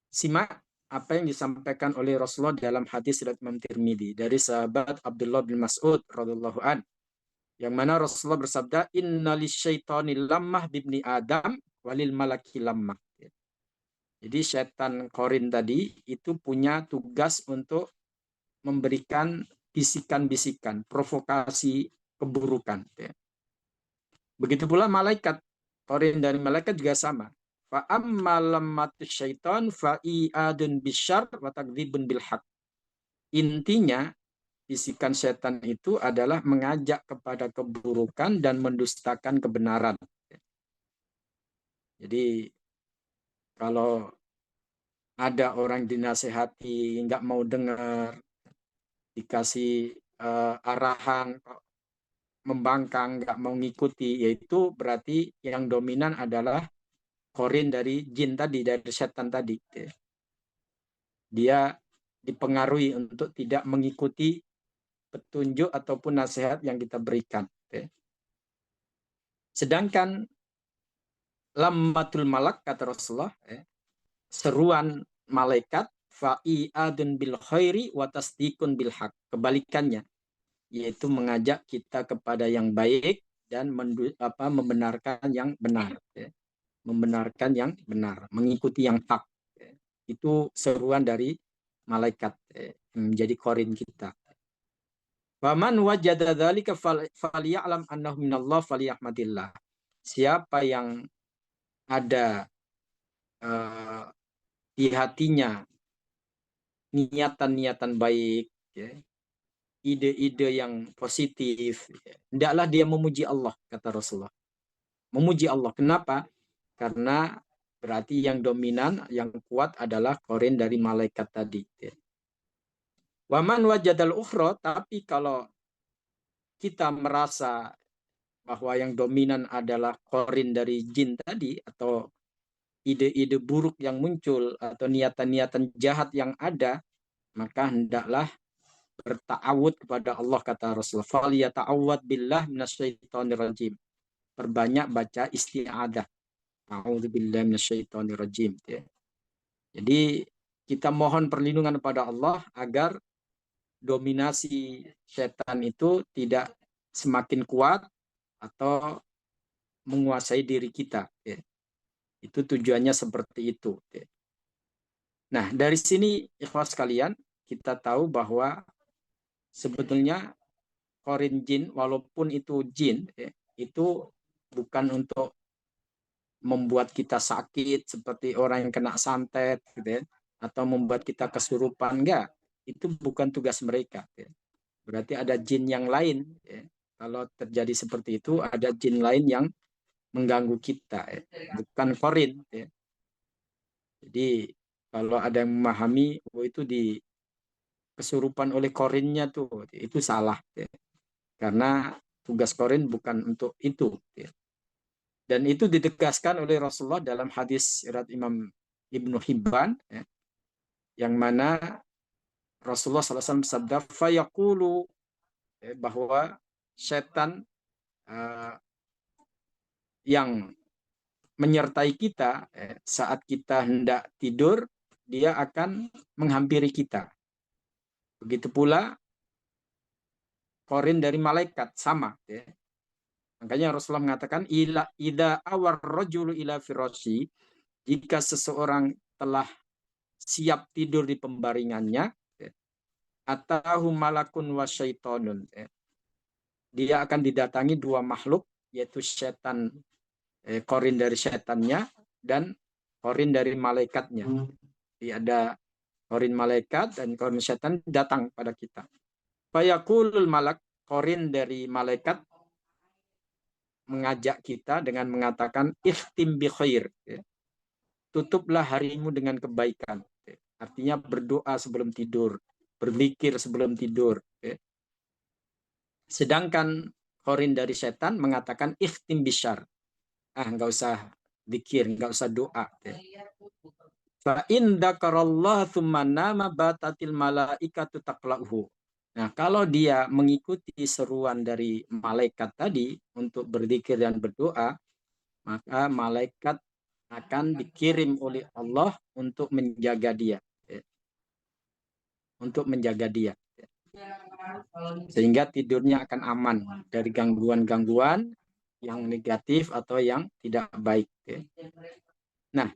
Simak apa yang disampaikan oleh Rasulullah dalam hadis riwayat Imam Tirmidzi dari sahabat Abdullah bin Mas'ud radhiyallahu an, yang mana Rasulullah bersabda, "Innalisyaitani lammah bibni Adam walil malaki lammah." Jadi setan korin tadi itu punya tugas untuk memberikan bisikan-bisikan, provokasi keburukan. Begitu pula malaikat, korin dari malaikat juga sama. Fa ammalammatus syaitan fa i'adun bisyarr wa takdzibun bil haq. Intinya bisikan setan itu adalah mengajak kepada keburukan dan mendustakan kebenaran. Jadi kalau ada orang dinasehati nggak mau dengar, dikasih arahan membangkang, nggak mau ngikuti, yaitu berarti yang dominan adalah korin dari jin tadi, dari setan tadi. Dia dipengaruhi untuk tidak mengikuti petunjuk ataupun nasihat yang kita berikan. Sedangkan lammatul malak, kata Rasulullah, seruan malaikat, fa'i'adun bil khairi wa tasdikun bil haq. Kebalikannya, yaitu mengajak kita kepada yang baik dan membenarkan yang benar. Membenarkan yang benar, mengikuti yang hak. Itu seruan dari malaikat menjadi korin kita. Faman wajada dzalika falya'lam annahu minallah falyahmadillah. Siapa yang ada di hatinya niatan-niatan baik, ide-ide yang positif. Hendaklah dia memuji Allah, kata Rasulullah. Memuji Allah. Kenapa? Karena berarti yang dominan, yang kuat adalah korin dari malaikat tadi. Waman wajadal ukhra, tapi kalau kita merasa bahwa yang dominan adalah korin dari jin tadi, atau ide-ide buruk yang muncul, atau niatan-niatan jahat yang ada, maka hendaklah berta'awud kepada Allah, kata Rasulullah. Faliyata'awad billah minasyaitonirrajim. Perbanyak baca isti'adah. A'udzubillahi minasyaitonirrajim. Jadi kita mohon perlindungan kepada Allah agar dominasi setan itu tidak semakin kuat atau menguasai diri kita. Itu tujuannya seperti itu. Nah, dari sini ikhwas sekalian, kita tahu bahwa sebetulnya korin jin, walaupun itu jin, itu bukan untuk membuat kita sakit seperti orang yang kena santet, gitu, atau membuat kita kesurupan. Enggak, itu bukan tugas mereka. Berarti ada jin yang lain. Kalau terjadi seperti itu, ada jin lain yang mengganggu kita, bukan korin. Jadi kalau ada yang memahami, oh itu di kesurupan oleh korinnya tuh, itu salah. Karena tugas korin bukan untuk itu. Dan itu ditegaskan oleh Rasulullah dalam hadis riwayat Imam Ibnu Hibban, yang mana Rasulullah SAW bersabda, fayaqulu, bahwa setan yang menyertai kita saat kita hendak tidur, dia akan menghampiri kita. Begitu pula korin dari malaikat, sama. Makanya Rasulullah mengatakan, ida awar rajulu ila firasyi, jika seseorang telah siap tidur di pembaringannya, atahu malakun wa syaitonun, dia akan didatangi dua makhluk, yaitu setan, korin dari setannya dan korin dari malaikatnya. Jadi ada korin malaikat dan korin setan datang pada kita. Fayaqulul malak, korin dari malaikat mengajak kita dengan mengatakan ikhtim bi khair, tutuplah harimu dengan kebaikan. Artinya berdoa sebelum tidur, berzikir sebelum tidur. Sedangkan korin dari setan mengatakan ikhtim bisyar, nggak usah zikir, nggak usah doa. Fa in dzakarallah tsumma nama batatil malaikatu taqla'uhu. Nah, kalau dia mengikuti seruan dari malaikat tadi untuk berzikir dan berdoa, maka malaikat akan dikirim oleh Allah untuk menjaga dia. Untuk menjaga dia. Sehingga tidurnya akan aman dari gangguan-gangguan yang negatif atau yang tidak baik. Nah,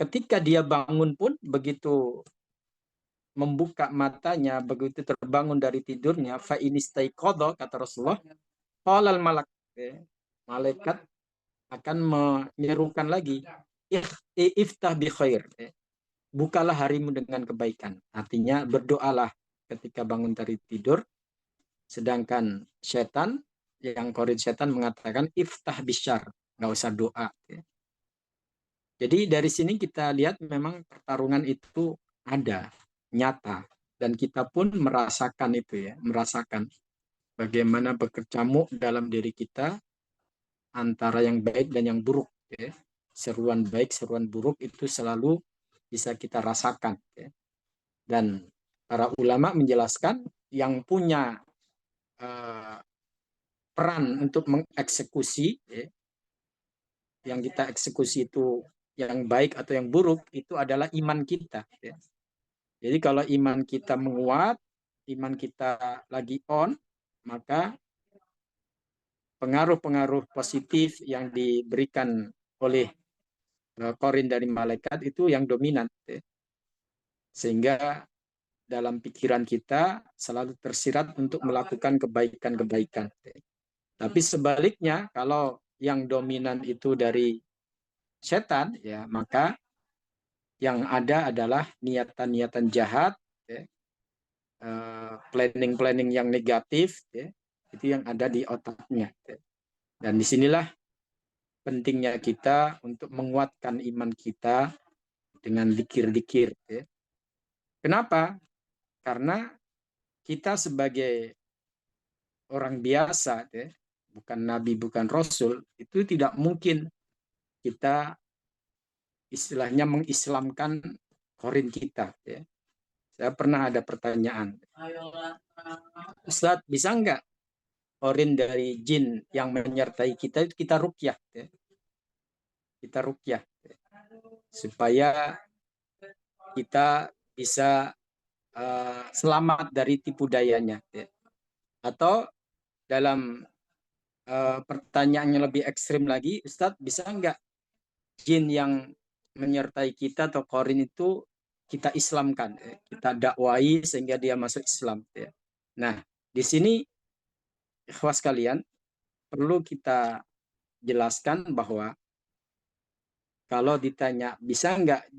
ketika dia bangun pun, begitu membuka matanya, begitu terbangun dari tidurnya, fa inistaiqadha, kata Rasulullah, qalal malak, malaikat akan menyerukan lagi, iftah bi khair, bukalah harimu dengan kebaikan. Artinya berdoalah ketika bangun dari tidur. Sedangkan setan, yang korin setan mengatakan iftah bisyar, nggak usah doa. Jadi dari sini kita lihat memang pertarungan itu ada, nyata, dan kita pun merasakan itu, ya, merasakan bagaimana berkecamuk dalam diri kita antara yang baik dan yang buruk. Ya. Seruan baik, seruan buruk itu selalu bisa kita rasakan. Ya. Dan para ulama menjelaskan yang punya peran untuk mengeksekusi, ya, yang kita eksekusi itu yang baik atau yang buruk, itu adalah iman kita. Ya. Jadi kalau iman kita menguat, iman kita lagi on, maka pengaruh-pengaruh positif yang diberikan oleh korin dari malaikat itu yang dominan. Ya. Sehingga dalam pikiran kita selalu tersirat untuk melakukan kebaikan-kebaikan. Tapi sebaliknya, kalau yang dominan itu dari setan, ya maka yang ada adalah niatan-niatan jahat, ya, planning-planning yang negatif, ya, itu yang ada di otaknya. Dan disinilah pentingnya kita untuk menguatkan iman kita dengan dikir-dikir. Ya. Kenapa? Karena kita sebagai orang biasa, ya, bukan nabi, bukan rasul, itu tidak mungkin kita istilahnya mengislamkan korin kita. Ya. Saya pernah ada pertanyaan, Ustadz, bisa nggak korin dari jin yang menyertai kita itu kita rukyah? Ya. Kita rukyah. Ya. Supaya kita bisa selamat dari tipu dayanya. Ya. Atau dalam pertanyaan yang lebih ekstrim lagi, Ustadz, bisa nggak jin yang menyertai kita atau korin itu kita Islamkan, ya. Kita dakwai sehingga dia masuk Islam. Ya. Nah, di sini ikhwas kalian perlu kita jelaskan bahwa kalau ditanya bisa nggak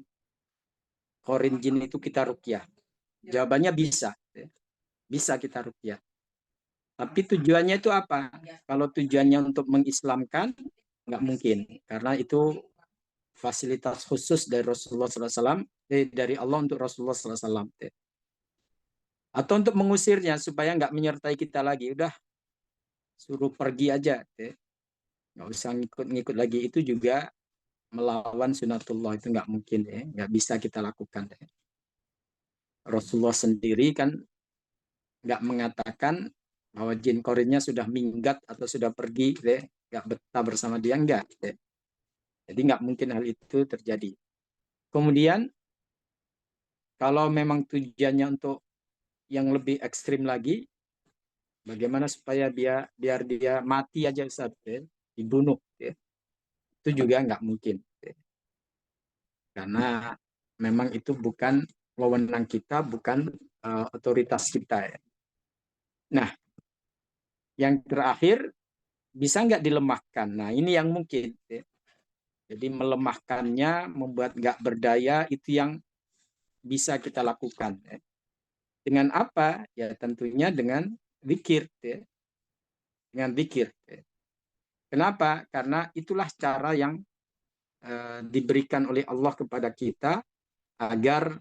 korin jin itu kita rukyah, jawabannya bisa, ya. Bisa kita rukyah. Tapi tujuannya itu apa? Kalau tujuannya untuk mengislamkan, nggak mungkin. Karena itu fasilitas khusus dari Rasulullah SAW, dari Allah untuk Rasulullah SAW. Atau untuk mengusirnya supaya nggak menyertai kita lagi. Udah, suruh pergi aja. Nggak usah ngikut-ngikut lagi. Itu juga melawan sunatullah. Itu nggak mungkin. Nggak bisa kita lakukan. Rasulullah sendiri kan nggak mengatakan bahwa jin korinnya sudah minggat atau sudah pergi, nggak betah bersama dia, enggak. Jadi nggak mungkin hal itu terjadi. Kemudian kalau memang tujuannya untuk yang lebih ekstrim lagi, bagaimana supaya biar dia mati aja, Ustaz, dibunuh, itu juga nggak mungkin, karena memang itu bukan wewenang kita, bukan otoritas kita. Nah, yang terakhir, bisa nggak dilemahkan? Nah, ini yang mungkin. Jadi melemahkannya, membuat nggak berdaya, itu yang bisa kita lakukan. Dengan apa? Ya tentunya dengan zikir. Dengan zikir. Kenapa? Karena itulah cara yang diberikan oleh Allah kepada kita agar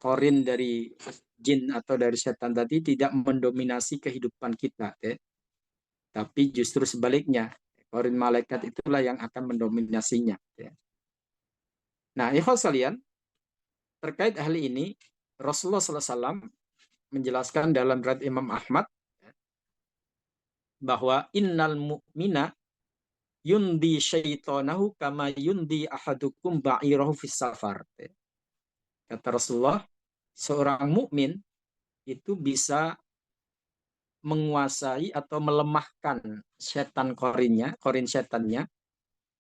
korin dari jin atau dari setan tadi tidak mendominasi kehidupan kita. Tapi justru sebaliknya, korin malaikat itulah yang akan mendominasinya. Nah, ikhwas sekalian, terkait hal ini, Rasulullah SAW menjelaskan dalam riwayat Imam Ahmad bahwa innal mu'mina yundi syaitonahu kama yundi ahadukum ba'irahu fis safar. Kata Rasulullah, seorang mukmin itu bisa menguasai atau melemahkan setan korinnya, korin setannya,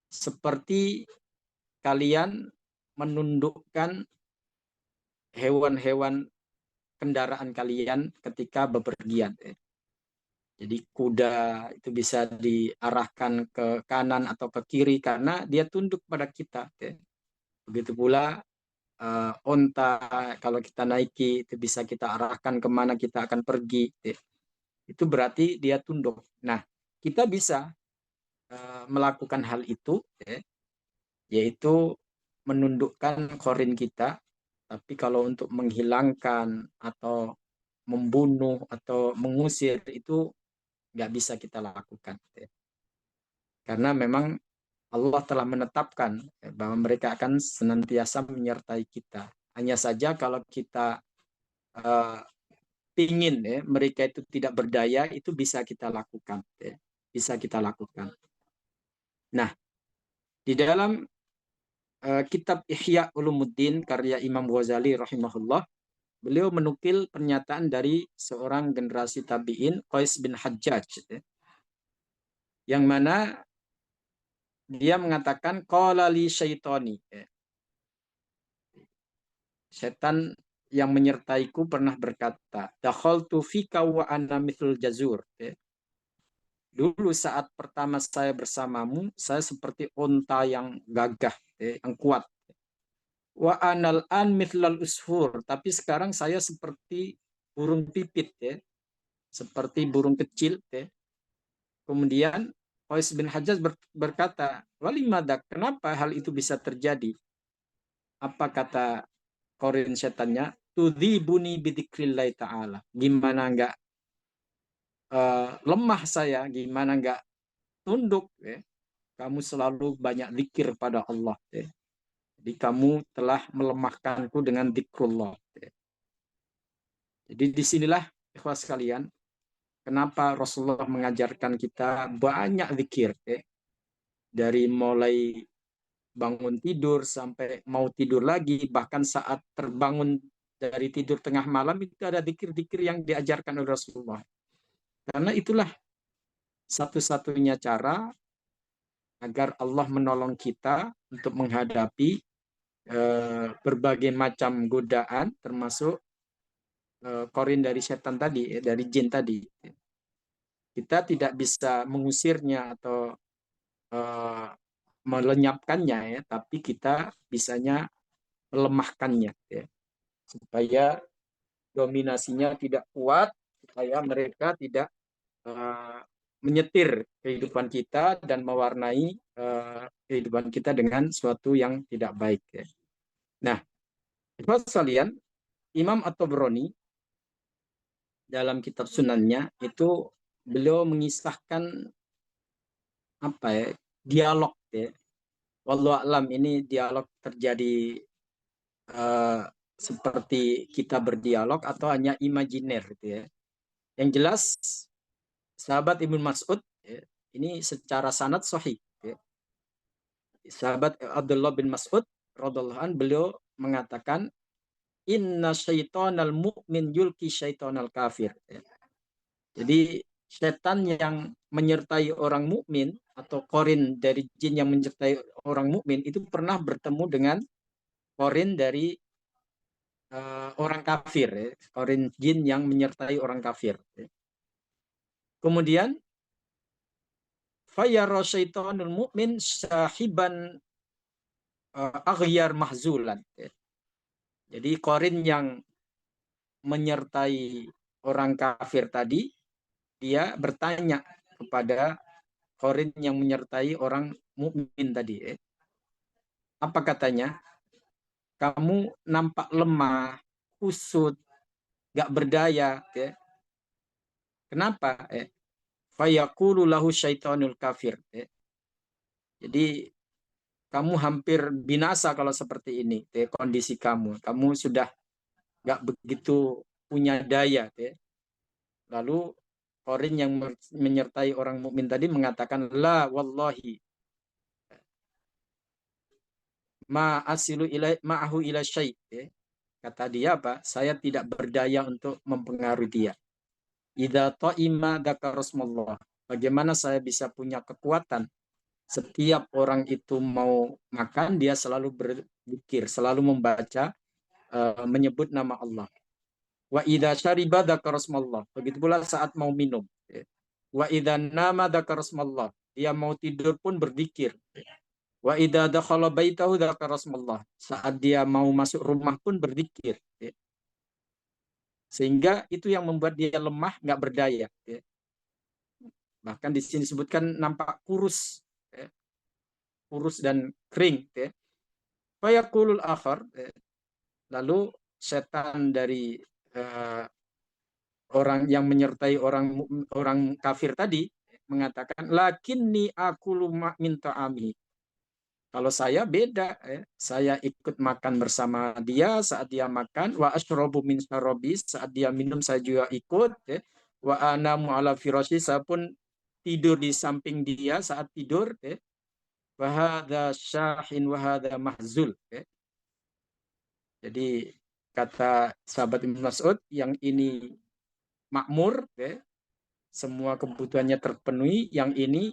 seperti kalian menundukkan hewan-hewan kendaraan kalian ketika bepergian. Jadi kuda itu bisa diarahkan ke kanan atau ke kiri karena dia tunduk pada kita. Begitu pula onta kalau kita naiki itu bisa kita arahkan kemana kita akan pergi. Itu berarti dia tunduk. Nah, kita bisa melakukan hal itu, yaitu menundukkan korin kita. Tapi kalau untuk menghilangkan atau membunuh atau mengusir itu nggak bisa kita lakukan. Karena memang Allah telah menetapkan bahwa mereka akan senantiasa menyertai kita. Hanya saja kalau kita ingin mereka itu tidak berdaya, itu bisa kita lakukan. Bisa kita lakukan. Nah, di dalam kitab Ihya Ulumuddin karya Imam Ghazali rahimahullah, beliau menukil pernyataan dari seorang generasi tabi'in, Qais bin Hajjaj, yang mana dia mengatakan qala li syaitani, setan yang menyertaiku pernah berkata, dakhaltu fika wa ana mithlul jazur. Dulu saat pertama saya bersamamu, saya seperti unta yang gagah, yang kuat. Wa anal an mithlal usfur, tapi sekarang saya seperti burung pipit ya, seperti burung kecil ya. Kemudian Qais bin Hajjaj berkata, "Walimada, kenapa hal itu bisa terjadi?" Apa kata korin setannya? "Tudzibuni bidzikrillah ta'ala." Gimana enggak lemah saya, gimana enggak tunduk ya. Kamu selalu banyak zikir pada Allah ya. Jadi kamu telah melemahkanku dengan zikrullah ya. Jadi disinilah ikhwas sekalian, kenapa Rasulullah mengajarkan kita banyak zikir ya. Dari mulai bangun tidur sampai mau tidur lagi, bahkan saat terbangun dari tidur tengah malam itu ada zikir-zikir yang diajarkan oleh Rasulullah. Karena itulah satu-satunya cara agar Allah menolong kita untuk menghadapi berbagai macam godaan, termasuk korin dari setan tadi, dari jin tadi. Kita tidak bisa mengusirnya atau melenyapkannya ya, tapi kita bisanya melemahkannya ya, supaya dominasinya tidak kuat, supaya mereka tidak menyetir kehidupan kita dan mewarnai kehidupan kita dengan suatu yang tidak baik ya. Nah, ikhwan sekalian, Imam At-Tabrani dalam kitab Sunannya itu beliau mengisahkan apa ya, dialog ya. Wallahu a'lam, ini dialog terjadi seperti kita berdialog atau hanya imajiner gitu ya. Yang jelas sahabat Ibnu Mas'ud ya, ini secara sanad sahih ya. Sahabat Abdullah bin Mas'ud radhiyallahu anhu, beliau mengatakan inna syaitonal mu'min yulki syaitonal kafir ya. Jadi setan yang menyertai orang mukmin atau korin dari jin yang menyertai orang mukmin itu pernah bertemu dengan korin dari orang kafir ya. Korin jin yang menyertai orang kafir ya. Kemudian fayara syaitonul mu'min sahiban aghyar mahzulan ya. Jadi korin yang menyertai orang kafir tadi, dia bertanya kepada korin yang menyertai orang mukmin tadi. Apa katanya? Kamu nampak lemah, kusut, gak berdaya. Kenapa? Fayaqulu lahu syaitonul kafir. Jadi kamu hampir binasa kalau seperti ini. Kondisi kamu. Kamu sudah gak begitu punya daya. Lalu korin yang menyertai orang mukmin tadi mengatakan, la wallahi ma asilu ilai ma'ahu ila syai'. Kata dia apa? Saya tidak berdaya untuk mempengaruhi dia. Idza ta'ima dzakarasmallah. Bagaimana saya bisa punya kekuatan? Setiap orang itu mau makan, dia selalu berzikir, selalu membaca, menyebut nama Allah. Wa idza syariba dzakarasmallah. Begitu pula saat mau minum. Wa idza nama dzakarasmallah. Dia mau tidur pun berzikir. Wa idza dakhala baitahu dzakarasmallah. Saat dia mau masuk rumah pun berzikir. Sehingga itu yang membuat dia lemah, nggak berdaya. Bahkan di sini disebutkan nampak kurus, kurus dan kering. Fayaqulul akhar, lalu setan dari orang yang menyertai orang kafir tadi mengatakan, lakinni akulu min ta'ami. Kalau saya beda, saya ikut makan bersama dia saat dia makan, wa asyrabu min syarabi, saat dia minum saya juga ikut, wa anamu ala firasyi, saya pun tidur di samping dia saat tidur, wa hadza syahin wa hadza mahzul. Jadi kata sahabat Ibnu Mas'ud, yang ini makmur, semua kebutuhannya terpenuhi, yang ini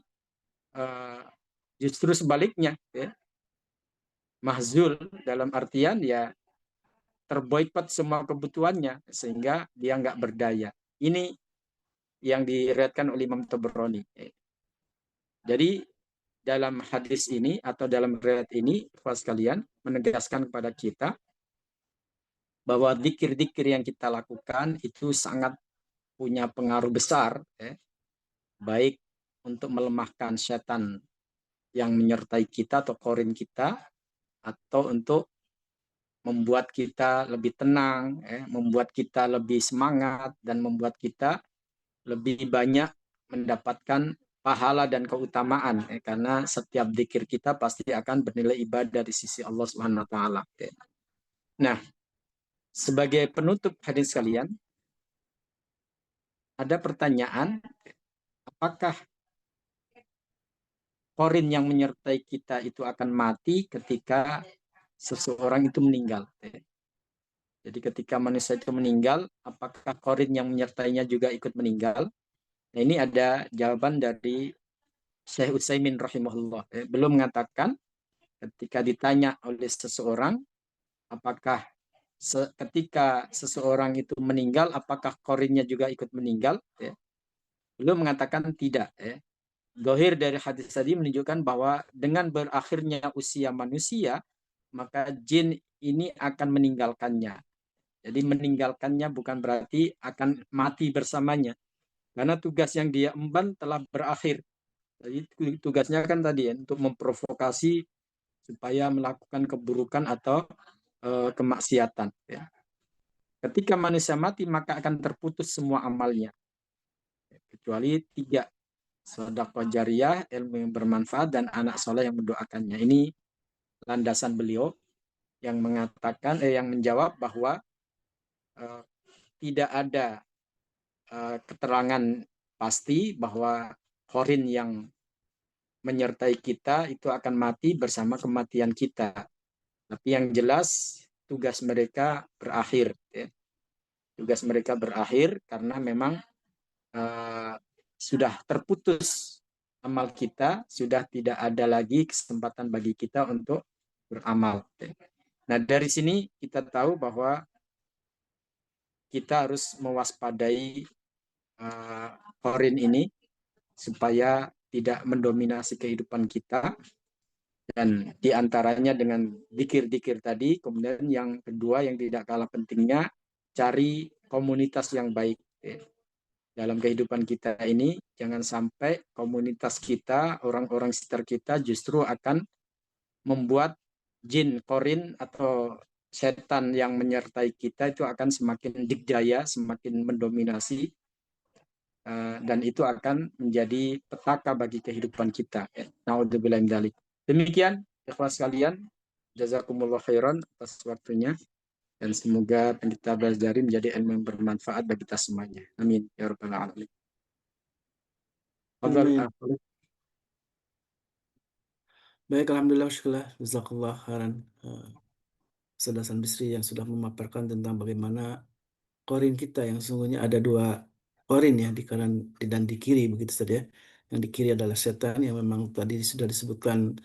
justru sebaliknya, mahzul dalam artian ya terboikot semua kebutuhannya sehingga dia nggak berdaya. Ini yang diriwayatkan oleh Imam Tabrani. Jadi dalam hadis ini atau dalam riwayat ini, ikhwas sekalian, menegaskan kepada kita bahwa dzikir-dzikir yang kita lakukan itu sangat punya pengaruh besar, baik untuk melemahkan setan yang menyertai kita atau korin kita, atau untuk membuat kita lebih tenang, membuat kita lebih semangat, dan membuat kita lebih banyak mendapatkan pahala dan keutamaan, karena setiap dzikir kita pasti akan bernilai ibadah di sisi Allah Subhanahu wa taala. Nah, sebagai penutup hadis sekalian, ada pertanyaan, apakah korin yang menyertai kita itu akan mati ketika seseorang itu meninggal? Jadi ketika manusia itu meninggal, apakah korin yang menyertainya juga ikut meninggal? Nah, ini ada jawaban dari Syekh Utsaimin rahimahullah. Belum mengatakan, ketika ditanya oleh seseorang, apakah ketika seseorang itu meninggal, apakah korinnya juga ikut meninggal? Belum mengatakan tidak. Dohir dari hadis tadi menunjukkan bahwa dengan berakhirnya usia manusia, maka jin ini akan meninggalkannya. Jadi meninggalkannya bukan berarti akan mati bersamanya. Karena tugas yang dia emban telah berakhir. Jadi tugasnya kan tadi untuk memprovokasi supaya melakukan keburukan atau kemaksiatan. Ketika manusia mati, maka akan terputus semua amalnya. Kecuali 3. Sedekah jariyah, ilmu yang bermanfaat, dan anak soleh yang mendoakannya. Ini landasan beliau yang mengatakan, yang menjawab bahwa tidak ada keterangan pasti bahwa korin yang menyertai kita itu akan mati bersama kematian kita. Tapi yang jelas tugas mereka berakhir. Tugas mereka berakhir karena memang sudah terputus amal kita, sudah tidak ada lagi kesempatan bagi kita untuk beramal. Nah, dari sini kita tahu bahwa kita harus mewaspadai korin ini supaya tidak mendominasi kehidupan kita, dan diantaranya dengan dikir-dikir tadi. Kemudian yang kedua yang tidak kalah pentingnya, cari komunitas yang baik. Dalam kehidupan kita ini, jangan sampai komunitas kita, orang-orang sekitar kita justru akan membuat jin, korin, atau setan yang menyertai kita itu akan semakin dikdaya, semakin mendominasi, dan itu akan menjadi petaka bagi kehidupan kita. Naudzubillah min dzalik. Demikian, ikhwas sekalian, jazakumullah khairan atas waktunya, dan semoga yang kita belajar menjadi ilmu yang bermanfaat bagi kita semuanya. Amin ya rabbal alamin. Baik, alhamdulillah, syukurlah, jazakallah khairan. Ustaz Hasan Bisri yang sudah memaparkan tentang bagaimana korin kita yang sungguhnya ada 2 korin ya, di kanan dan di kiri, begitu saja. Yang di kiri adalah setan yang memang tadi sudah disebutkan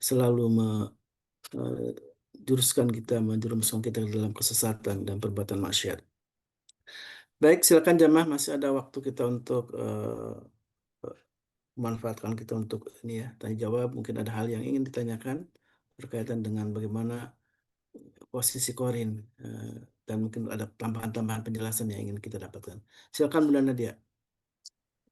selalu menjerumuskan kita ke dalam kesesatan dan perbuatan maksiat. Baik, silakan jamaah, masih ada waktu kita untuk memanfaatkan kita untuk ini ya, tanya jawab. Mungkin ada hal yang ingin ditanyakan berkaitan dengan bagaimana posisi korin, dan mungkin ada tambahan-tambahan penjelasan yang ingin kita dapatkan. Silakan Bunda Nadia.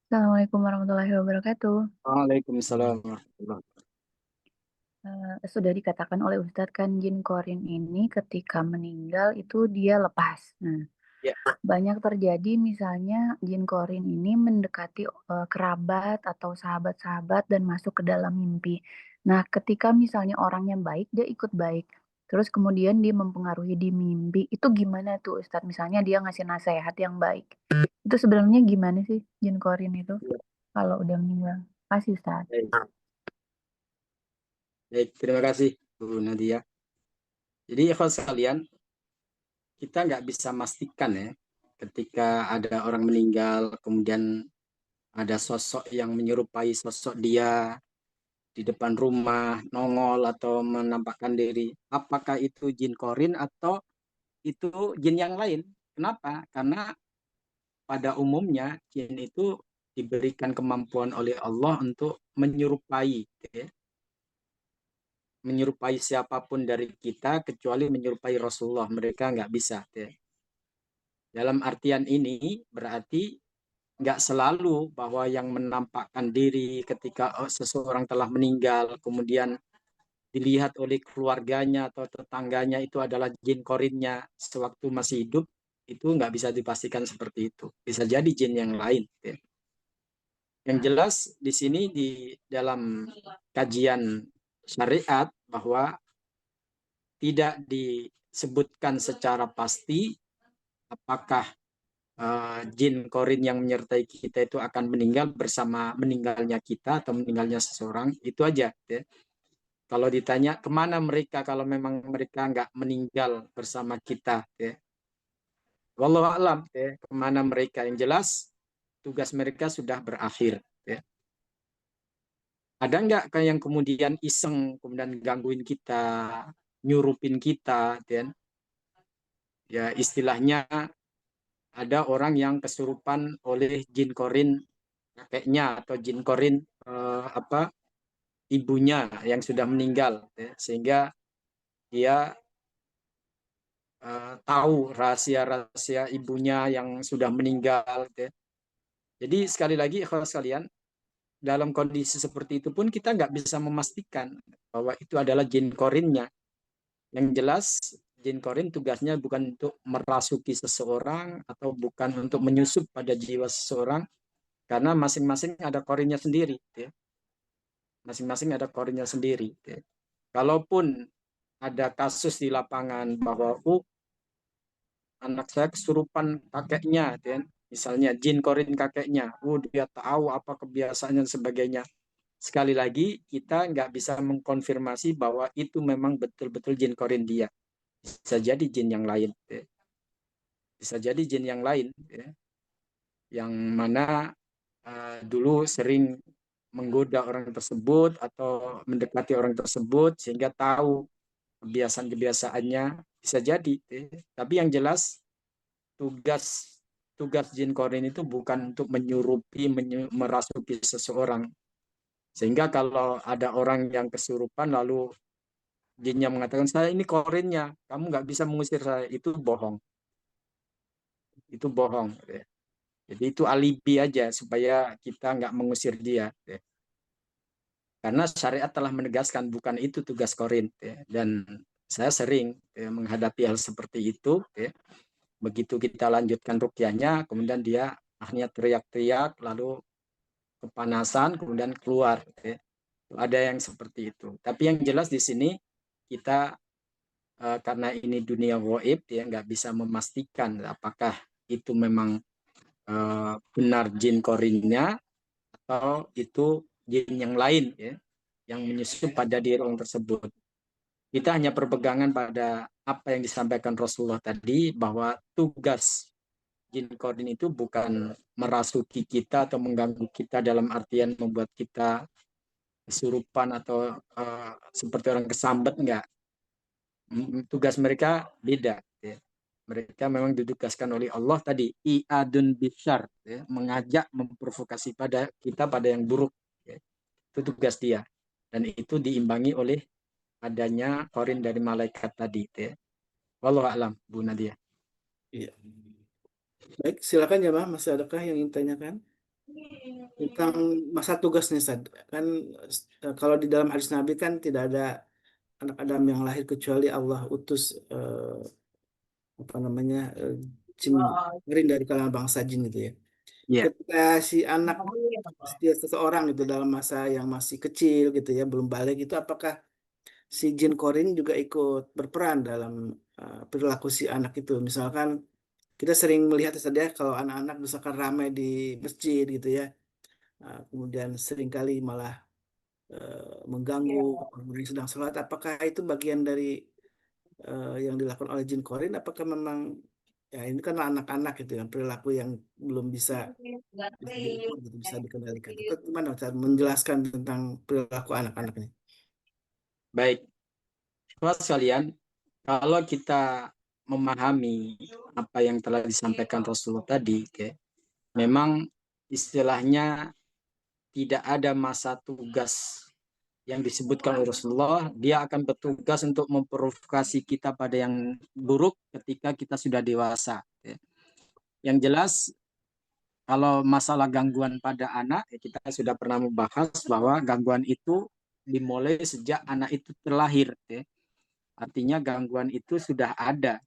Assalamualaikum warahmatullahi wabarakatuh. Waalaikumsalam warahmatullahi wabarakatuh. Sudah dikatakan oleh Ustadz kan jin korin ini ketika meninggal itu dia lepas. Nah, Ya. banyak terjadi misalnya jin korin ini mendekati kerabat atau sahabat-sahabat dan masuk ke dalam mimpi. Nah, ketika misalnya orangnya baik, dia ikut baik. Terus kemudian dia mempengaruhi di mimpi. Itu gimana tuh Ustadz? Misalnya dia ngasih nasihat yang baik. Itu sebenarnya gimana sih jin korin itu kalau udah meninggal? Kasih Ustadz. Baik, terima kasih Bu Nadia. Jadi ikhwan sekalian, kita nggak bisa memastikan ya, ketika ada orang meninggal, kemudian ada sosok yang menyerupai sosok dia di depan rumah, nongol atau menampakkan diri. Apakah itu jin korin atau itu jin yang lain? Kenapa? Karena pada umumnya jin itu diberikan kemampuan oleh Allah untuk menyerupai, menyerupai siapapun dari kita kecuali menyerupai Rasulullah. Mereka nggak bisa. Ya. Dalam artian ini berarti nggak selalu bahwa yang menampakkan diri ketika seseorang telah meninggal, kemudian dilihat oleh keluarganya atau tetangganya itu adalah jin korinnya sewaktu masih hidup, itu nggak bisa dipastikan seperti itu. Bisa jadi jin yang lain. Ya. Yang jelas di sini di dalam kajian syariat bahwa tidak disebutkan secara pasti apakah jin korin yang menyertai kita itu akan meninggal bersama meninggalnya kita atau meninggalnya seseorang, itu aja. Ya. Kalau ditanya kemana mereka kalau memang mereka nggak meninggal bersama kita, ya. Wallahu alam, ya, kemana mereka. Yang jelas tugas mereka sudah berakhir. Ya. Ada nggak kayak yang kemudian iseng kemudian gangguin kita, nyurupin kita, ya. Ya istilahnya ada orang yang kesurupan oleh jin korin kakeknya atau jin korin apa ibunya yang sudah meninggal, ya. Sehingga dia tahu rahasia-rahasia ibunya yang sudah meninggal, ya. Jadi sekali lagi kalau sekalian dalam kondisi seperti itu pun kita nggak bisa memastikan bahwa itu adalah jin korinnya. Yang jelas jin korin tugasnya bukan untuk merasuki seseorang atau bukan untuk menyusup pada jiwa seseorang, karena masing-masing ada korinnya sendiri, ya. Masing-masing ada korinnya sendiri, ya. Kalaupun ada kasus di lapangan bahwa anak saya kesurupan kakeknya, ya. Misalnya jin korin kakeknya, dia tahu apa kebiasaannya dan sebagainya. Sekali lagi kita nggak bisa mengkonfirmasi bahwa itu memang betul-betul jin korin dia. Bisa jadi jin yang lain, ya. Bisa jadi jin yang lain, ya. Yang mana dulu sering menggoda orang tersebut atau mendekati orang tersebut sehingga tahu kebiasaan-kebiasaannya, bisa jadi, ya. Tapi yang jelas tugas tugas jin korin itu bukan untuk menyurupi merasuki seseorang, sehingga kalau ada orang yang kesurupan lalu jinnya mengatakan saya ini korinnya, kamu nggak bisa mengusir saya, itu bohong, ya. Jadi itu alibi aja supaya kita nggak mengusir dia, ya. Karena syariat telah menegaskan bukan itu tugas korin, ya. Dan saya sering, ya, menghadapi hal seperti itu, ya. Begitu kita lanjutkan rukyahnya, kemudian dia akhirnya teriak-teriak, lalu kepanasan, kemudian keluar, ya. Ada yang seperti itu. Tapi yang jelas di sini kita karena ini dunia gaib, ya nggak bisa memastikan apakah itu memang benar jin korinnya atau itu jin yang lain, ya, yang menyusup pada diri orang tersebut. Kita hanya berpegangan pada apa yang disampaikan Rasulullah tadi, bahwa tugas jin korin itu bukan merasuki kita atau mengganggu kita dalam artian membuat kita kesurupan atau seperti orang kesambet, enggak. Tugas mereka beda, ya. Mereka memang ditugaskan oleh Allah tadi i'adun bisyar, ya, mengajak memprovokasi pada kita pada yang buruk, ya. Itu tugas dia, dan itu diimbangi oleh adanya korin dari malaikat tadi, ya. Wallahu a'lam, Bu Nadia. Iya. Baik, silakan ya, Masih adakah yang ingin tanyakan tentang masa tugasnya, Sad? Kan kalau di dalam hadis Nabi kan tidak ada anak Adam yang lahir kecuali Allah utus apa namanya jin korin dari kalangan bangsa jin gitu ya. Iya. Ketika si anak setiap seseorang itu dalam masa yang masih kecil gitu ya, belum balik itu, apakah si jin korin juga ikut berperan dalam perilaku si anak itu? Misalkan kita sering melihat saja kalau anak-anak misalkan ramai di masjid gitu ya, kemudian seringkali malah mengganggu orang yang sedang sholat. Apakah itu bagian dari yang dilakukan oleh jin korin? Apakah memang ya ini kan anak-anak gitu yang perilaku yang belum bisa diukur gitu, bisa dikendalikan? Atau gimana cara menjelaskan tentang perilaku anak-anak ini? Baik, Bapak sekalian, kalau kita memahami apa yang telah disampaikan Rasulullah tadi, okay, memang istilahnya tidak ada masa tugas yang disebutkan oleh Rasulullah, dia akan bertugas untuk memprovokasi kita pada yang buruk ketika kita sudah dewasa. Yang jelas, kalau masalah gangguan pada anak, kita sudah pernah membahas bahwa gangguan itu dimulai sejak anak itu terlahir. Artinya gangguan itu sudah ada.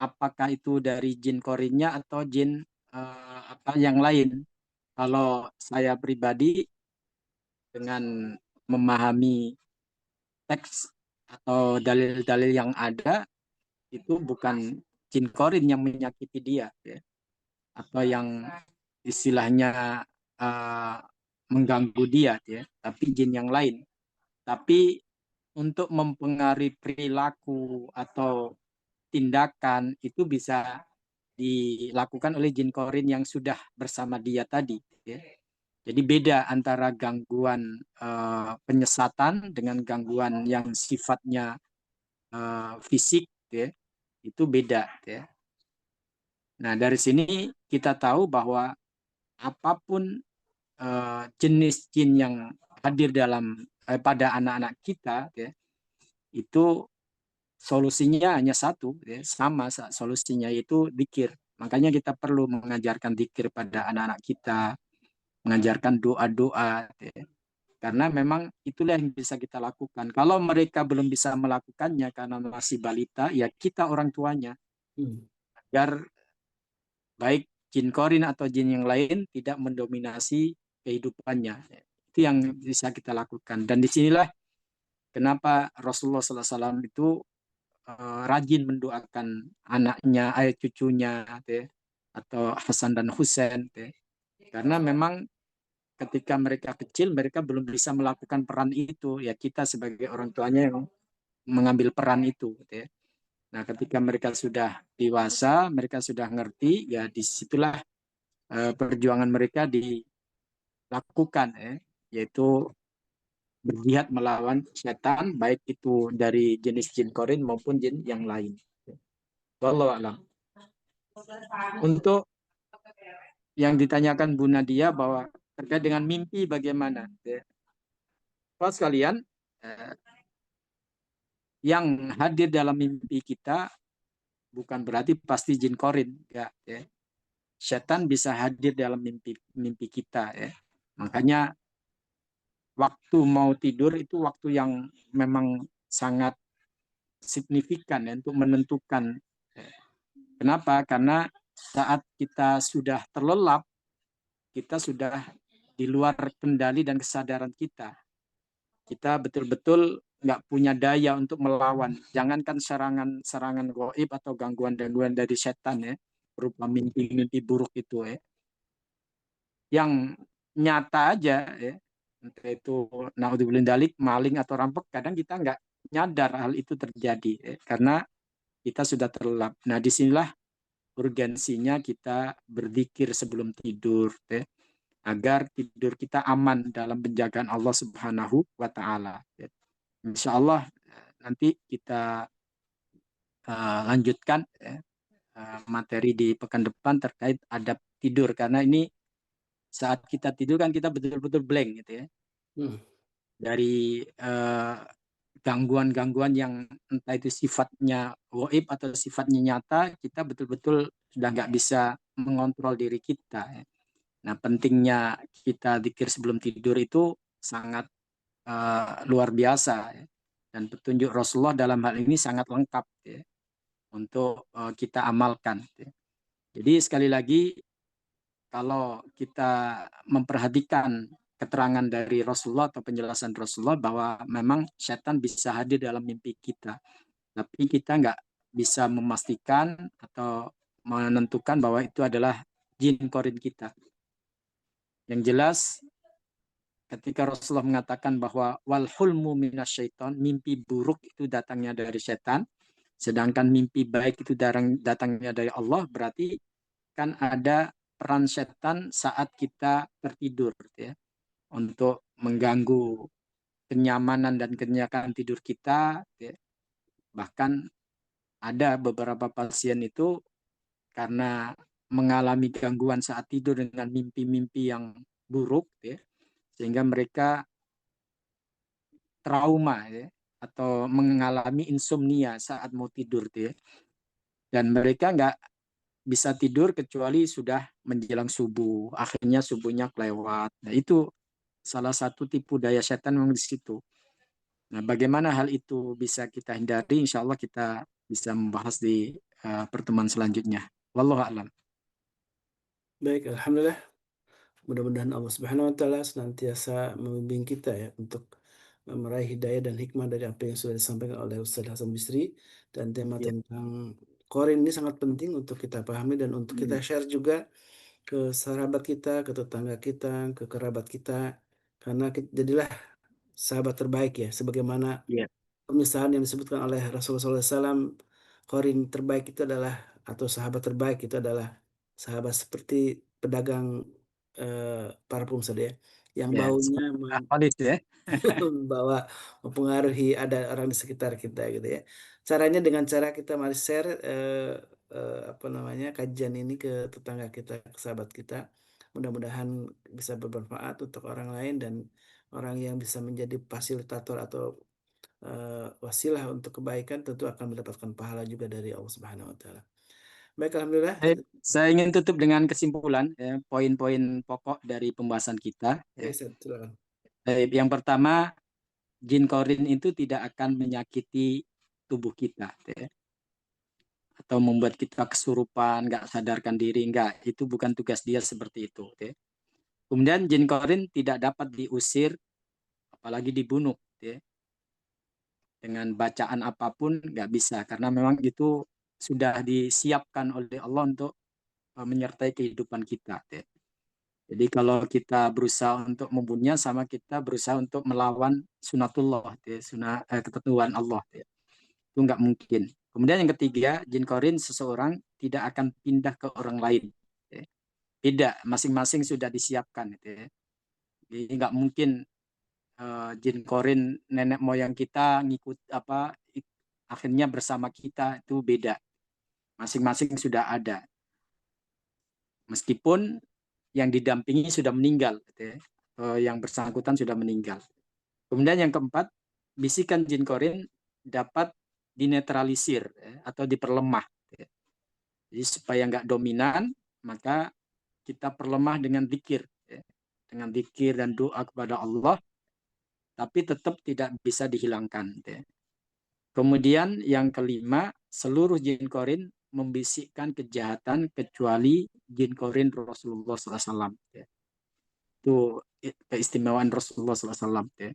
Apakah itu dari jin korinnya atau jin apa yang lain? Kalau saya pribadi dengan memahami teks atau dalil-dalil yang ada, itu bukan jin korin yang menyakiti dia, atau yang istilahnya uh, mengganggu dia, tapi jin yang lain. Tapi untuk mempengaruhi perilaku atau tindakan itu bisa dilakukan oleh jin korin yang sudah bersama dia tadi. Jadi beda antara gangguan penyesatan dengan gangguan yang sifatnya fisik, itu beda. Nah, dari sini kita tahu bahwa apapun jenis jin yang hadir pada anak-anak kita, itu solusinya hanya satu, sama solusinya, yaitu dzikir. Makanya kita perlu mengajarkan dzikir pada anak-anak kita, mengajarkan doa-doa, karena memang itulah yang bisa kita lakukan. Kalau mereka belum bisa melakukannya karena masih balita, ya kita orang tuanya, agar baik jin korin atau jin yang lain tidak mendominasi kehidupannya. Itu yang bisa kita lakukan. Dan disinilah kenapa Rasulullah SAW itu rajin mendoakan anaknya, cucunya, atau Hasan dan Husain. Karena memang ketika mereka kecil, mereka belum bisa melakukan peran itu. Ya kita sebagai orang tuanya yang mengambil peran itu. Nah, ketika mereka sudah dewasa, mereka sudah ngerti, ya disitulah perjuangan mereka dilakukan, yaitu berjihad melawan setan, baik itu dari jenis jin korin maupun jin yang lain. Wallahu a'lam. Untuk yang ditanyakan Bu Nadia bahwa terkait dengan mimpi bagaimana? Kalau sekalian, yang hadir dalam mimpi kita bukan berarti pasti jin korin, ya. Setan bisa hadir dalam mimpi kita, ya. Makanya waktu mau tidur itu waktu yang memang sangat signifikan, ya, untuk menentukan. Kenapa? Karena saat kita sudah terlelap, kita sudah di luar kendali dan kesadaran kita. Kita betul-betul nggak punya daya untuk melawan. Jangankan serangan goib atau gangguan-gangguan dari setan, ya, berupa mimpi-mimpi buruk itu, ya. Yang nyata aja, ya, entah itu naudzubillah dalik, maling atau rampok, kadang kita nggak nyadar hal itu terjadi, ya, karena kita sudah terlelap. Nah, disinilah urgensinya kita berzikir sebelum tidur, ya, agar tidur kita aman dalam penjagaan Allah Subhanahu wa Ta'ala. Insya Allah nanti kita lanjutkan, materi di pekan depan terkait adab tidur, karena ini saat kita tidur kan kita betul-betul blank, gitu, ya. Dari gangguan-gangguan yang entah itu sifatnya goib atau sifatnya nyata, kita betul-betul sudah nggak bisa mengontrol diri kita, ya. Nah, pentingnya kita zikir sebelum tidur itu sangat luar biasa, ya. Dan petunjuk Rasulullah dalam hal ini sangat lengkap, ya, untuk kita amalkan, ya. Jadi sekali lagi, kalau kita memperhatikan keterangan dari Rasulullah atau penjelasan Rasulullah bahwa memang setan bisa hadir dalam mimpi kita, tapi kita nggak bisa memastikan atau menentukan bahwa itu adalah jin korin kita. Yang jelas, ketika Rasulullah mengatakan bahwa wal hulmu minasyaiton, mimpi buruk itu datangnya dari setan, sedangkan mimpi baik itu datangnya dari Allah, berarti kan ada peran setan saat kita tertidur, ya, untuk mengganggu kenyamanan dan kenyataan tidur kita, ya. Bahkan ada beberapa pasien itu karena mengalami gangguan saat tidur dengan mimpi-mimpi yang buruk, ya, sehingga mereka trauma ya, atau mengalami insomnia saat mau tidur tuh ya. Dan mereka nggak bisa tidur kecuali sudah menjelang subuh. Akhirnya subuhnya kelewat. Nah, itu salah satu tipu daya setan memang di situ. Nah, bagaimana hal itu bisa kita hindari? Insya Allah kita bisa membahas di pertemuan selanjutnya. Wallahu a'lam. Baik, Alhamdulillah. Mudah-mudahan Allah Subhanahu wa Ta'ala senantiasa membimbing kita ya untuk meraih hidayah dan hikmah dari apa yang sudah disampaikan oleh Ustaz Hasan Bisri, dan tema Ya. tentang Qorin ini sangat penting untuk kita pahami dan untuk kita Hmm. share juga ke sahabat kita, ke tetangga kita, ke kerabat kita, karena jadilah sahabat terbaik ya, sebagaimana Ya. pemisahan yang disebutkan oleh Rasulullah SAW. Qorin terbaik itu adalah, atau sahabat terbaik itu adalah sahabat seperti pedagang parfum saja ya, yang Ya, baunya seperti alkoholis ya. membawa, mempengaruhi ada orang di sekitar kita gitu ya. Caranya dengan cara kita mari share apa namanya, kajian ini ke tetangga kita, ke sahabat kita. Mudah-mudahan bisa bermanfaat untuk orang lain, dan orang yang bisa menjadi fasilitator atau wasilah untuk kebaikan tentu akan mendapatkan pahala juga dari Allah Subhanahu wa taala. Baik, alhamdulillah. Saya ingin tutup dengan kesimpulan ya, poin-poin pokok dari pembahasan kita. Ya, Ya. silakan. Yang pertama, jin korin itu tidak akan menyakiti tubuh kita, ya, atau membuat kita kesurupan, nggak sadarkan diri, nggak. Itu bukan tugas dia seperti itu. Ya. Kemudian jin korin tidak dapat diusir, apalagi dibunuh. Ya. Dengan bacaan apapun nggak bisa, karena memang itu sudah disiapkan oleh Allah untuk menyertai kehidupan kita. Ya. Jadi kalau kita berusaha untuk membunuhnya, sama kita berusaha untuk melawan sunatullah, ya, ketentuan Allah. Ya. Itu nggak mungkin. Kemudian yang ketiga, jin korin seseorang tidak akan pindah ke orang lain. Ya. Tidak, masing-masing sudah disiapkan. Ya. Jadi nggak mungkin jin korin nenek moyang kita ngikut apa akhirnya bersama kita, itu beda. Masing-masing sudah ada. Meskipun yang didampingi sudah meninggal, gitu ya. Yang bersangkutan sudah meninggal. Kemudian yang keempat, bisikan jin korin dapat dinetralisir ya, atau diperlemah. Ya. Jadi supaya nggak dominan, maka kita perlemah dengan zikir, ya. Dengan zikir dan doa kepada Allah, tapi tetap tidak bisa dihilangkan. Ya. Kemudian yang kelima, seluruh jin korin membisikkan kejahatan kecuali jin korin Rasulullah SAW. Ya. Itu keistimewaan Rasulullah SAW. Ya.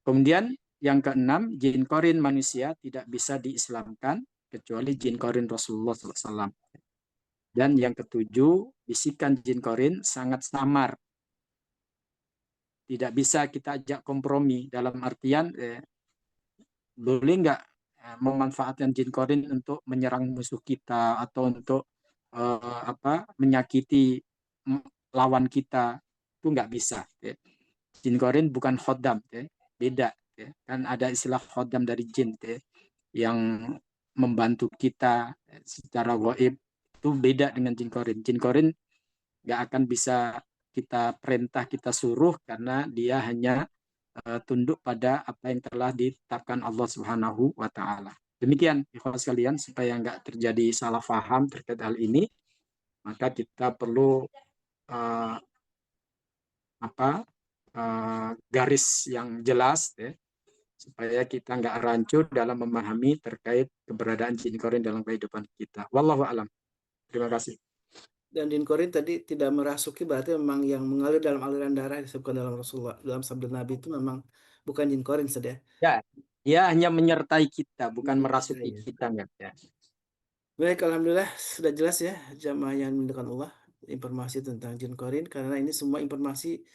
Kemudian yang keenam, jin korin manusia tidak bisa diislamkan kecuali jin korin Rasulullah SAW. Dan yang ketujuh, bisikan jin korin sangat samar. Tidak bisa kita ajak kompromi, dalam artian boleh nggak memanfaatkan jin korin untuk menyerang musuh kita atau untuk menyakiti lawan kita, itu nggak bisa. Ya. Jin korin bukan khodam, ya. Beda. Ya. Kan ada istilah khodam dari jin, ya, yang membantu kita secara gaib, itu beda dengan jin korin. Jin korin nggak akan bisa kita perintah, kita suruh, karena dia hanya tunduk pada apa yang telah ditetapkan Allah Subhanahu wa taala. Demikian ikhwan sekalian, supaya nggak terjadi salah faham terkait hal ini, maka kita perlu uh, garis yang jelas, ya, supaya kita nggak rancu dalam memahami terkait keberadaan jin korin dalam kehidupan kita. Wallahu alam. Terima kasih. Dan jin korin tadi tidak merasuki, berarti memang yang mengalir dalam aliran darah disebutkan dalam Rasulullah, dalam sabda Nabi itu memang bukan jin korin saja. Ya, dia hanya menyertai kita, bukan Menyertai merasuki ya. kita, enggak ya. Baik, alhamdulillah sudah jelas ya jamaah yang dimuliakan Allah, informasi tentang jin korin, karena ini semua informasi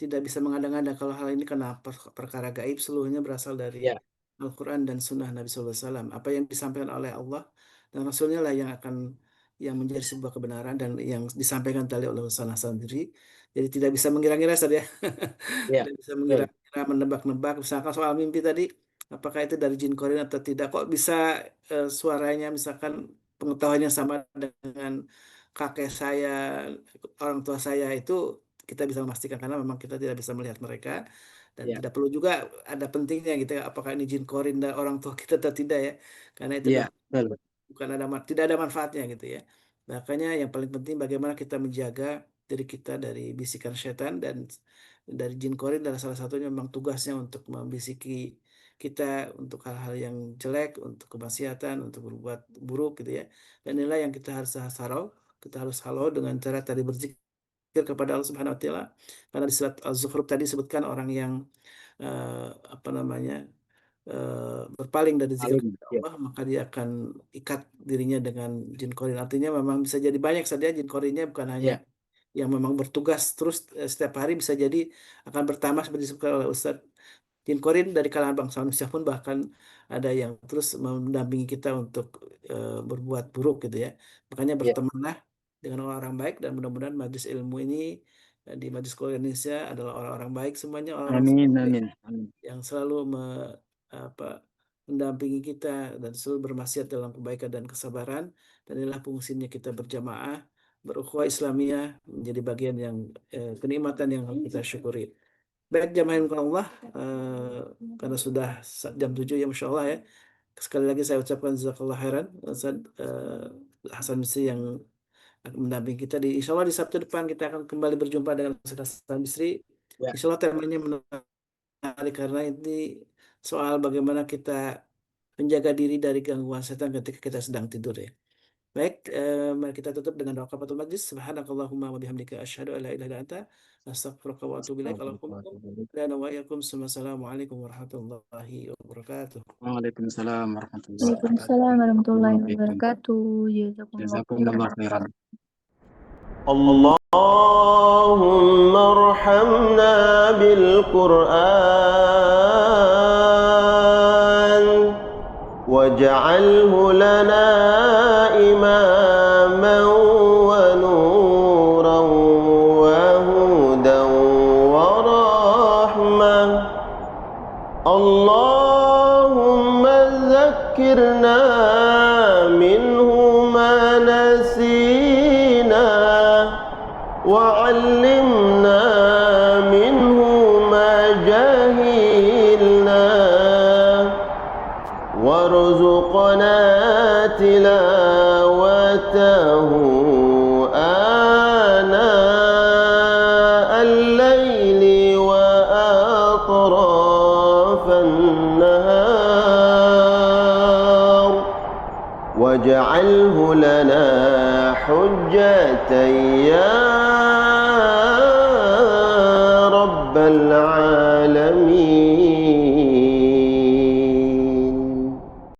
tidak bisa mengada-ngada. Kalau hal ini karena perkara gaib, seluruhnya berasal dari Ya, Al-Quran dan Sunnah Nabi SAW. Apa yang disampaikan oleh Allah dan Rasulnya lah yang akan, yang menjadi sebuah kebenaran dan yang disampaikan tadi oleh Ustaz sendiri. Jadi tidak bisa mengira-ngira saja. ya, Tidak bisa betul. mengira-ngira, menebak-nebak. Misalkan soal mimpi tadi, apakah itu dari jin korin atau tidak? Kok bisa suaranya misalkan pengetahuannya sama dengan kakek saya, orang tua saya, itu kita bisa memastikan karena memang kita tidak bisa melihat mereka. Dan Ya, tidak perlu juga ada pentingnya gitu ya, apakah ini jin korin dan orang tua kita atau tidak ya, karena itu ya, betul. bukan ada tidak ada manfaatnya gitu ya. Makanya yang paling penting bagaimana kita menjaga diri kita dari bisikan setan dan dari jin korin adalah salah satunya memang tugasnya untuk membisiki kita untuk hal-hal yang jelek, untuk kemaksiatan, untuk berbuat buruk gitu ya. Dan inilah yang kita harus halau, kita harus halau dengan cara tadi berzikir kepada Allah Subhanahu wa taala. Karena di surat Az-Zukhruf tadi disebutkan orang yang apa namanya berpaling dari zikir Paling, kepada ya, Allah, maka dia akan ikat dirinya dengan jin korin. Artinya memang bisa jadi banyak saja jin korinnya, bukan hanya ya, yang memang bertugas terus setiap hari, bisa jadi akan bertambah seperti disebutkan oleh Ustadz. Jin korin dari kalangan bangsa manusia pun bahkan ada yang terus mendampingi kita untuk berbuat buruk gitu ya. Makanya ya. bertemanlah dengan orang-orang baik dan mudah-mudahan majelis ilmu ini di Majelis Quran Indonesia adalah orang-orang baik semuanya, orang-orang Amin, soleh amin, amin. yang selalu apa, mendampingi kita dan selalu bermaksiat dalam kebaikan dan kesabaran. Dan inilah fungsinya kita berjamaah, berukhuwah Islamiyah menjadi bagian yang kenikmatan yang harus kita syukuri. Baik jamaah yang Allah, eh, karena sudah jam 7 ya Masya Allah ya. Sekali lagi saya ucapkan jazakallah khairan Ustaz Hasan Bisri yang akan mendampingi kita di Insya Allah di Sabtu depan kita akan kembali berjumpa dengan Ustaz Hasan Bisri. Ya, Insya Allah temanya menarik karena ini soal bagaimana kita menjaga diri dari gangguan setan ketika kita sedang tidur ya. Baik, mari kita tutup dengan doa kafaratul majlis. Subhanakallahumma wa bihamdika asyhadu an la ilaha illa anta astaghfiruka wa atubu ilaik. Allahumma lana wa iyyakum. Assalamualaikum warahmatullahi wabarakatuh. Waalaikumsalam warahmatullahi wabarakatuh. Waalaikumsalam warahmatullahi Waalaikumsalam. wabarakatuh. Jazakumullah Jazakumullah khairan. khairan. اللهم ارحمنا بالقرآن واجعله لنا إماما ونورا وهدى ورحمة. اللهم ذكرنا منه ما نسينا وعلمنا منه ما جهلنا وارزقنا تلاوته آناء الليل وأطراف النهار واجعله لنا حجة يا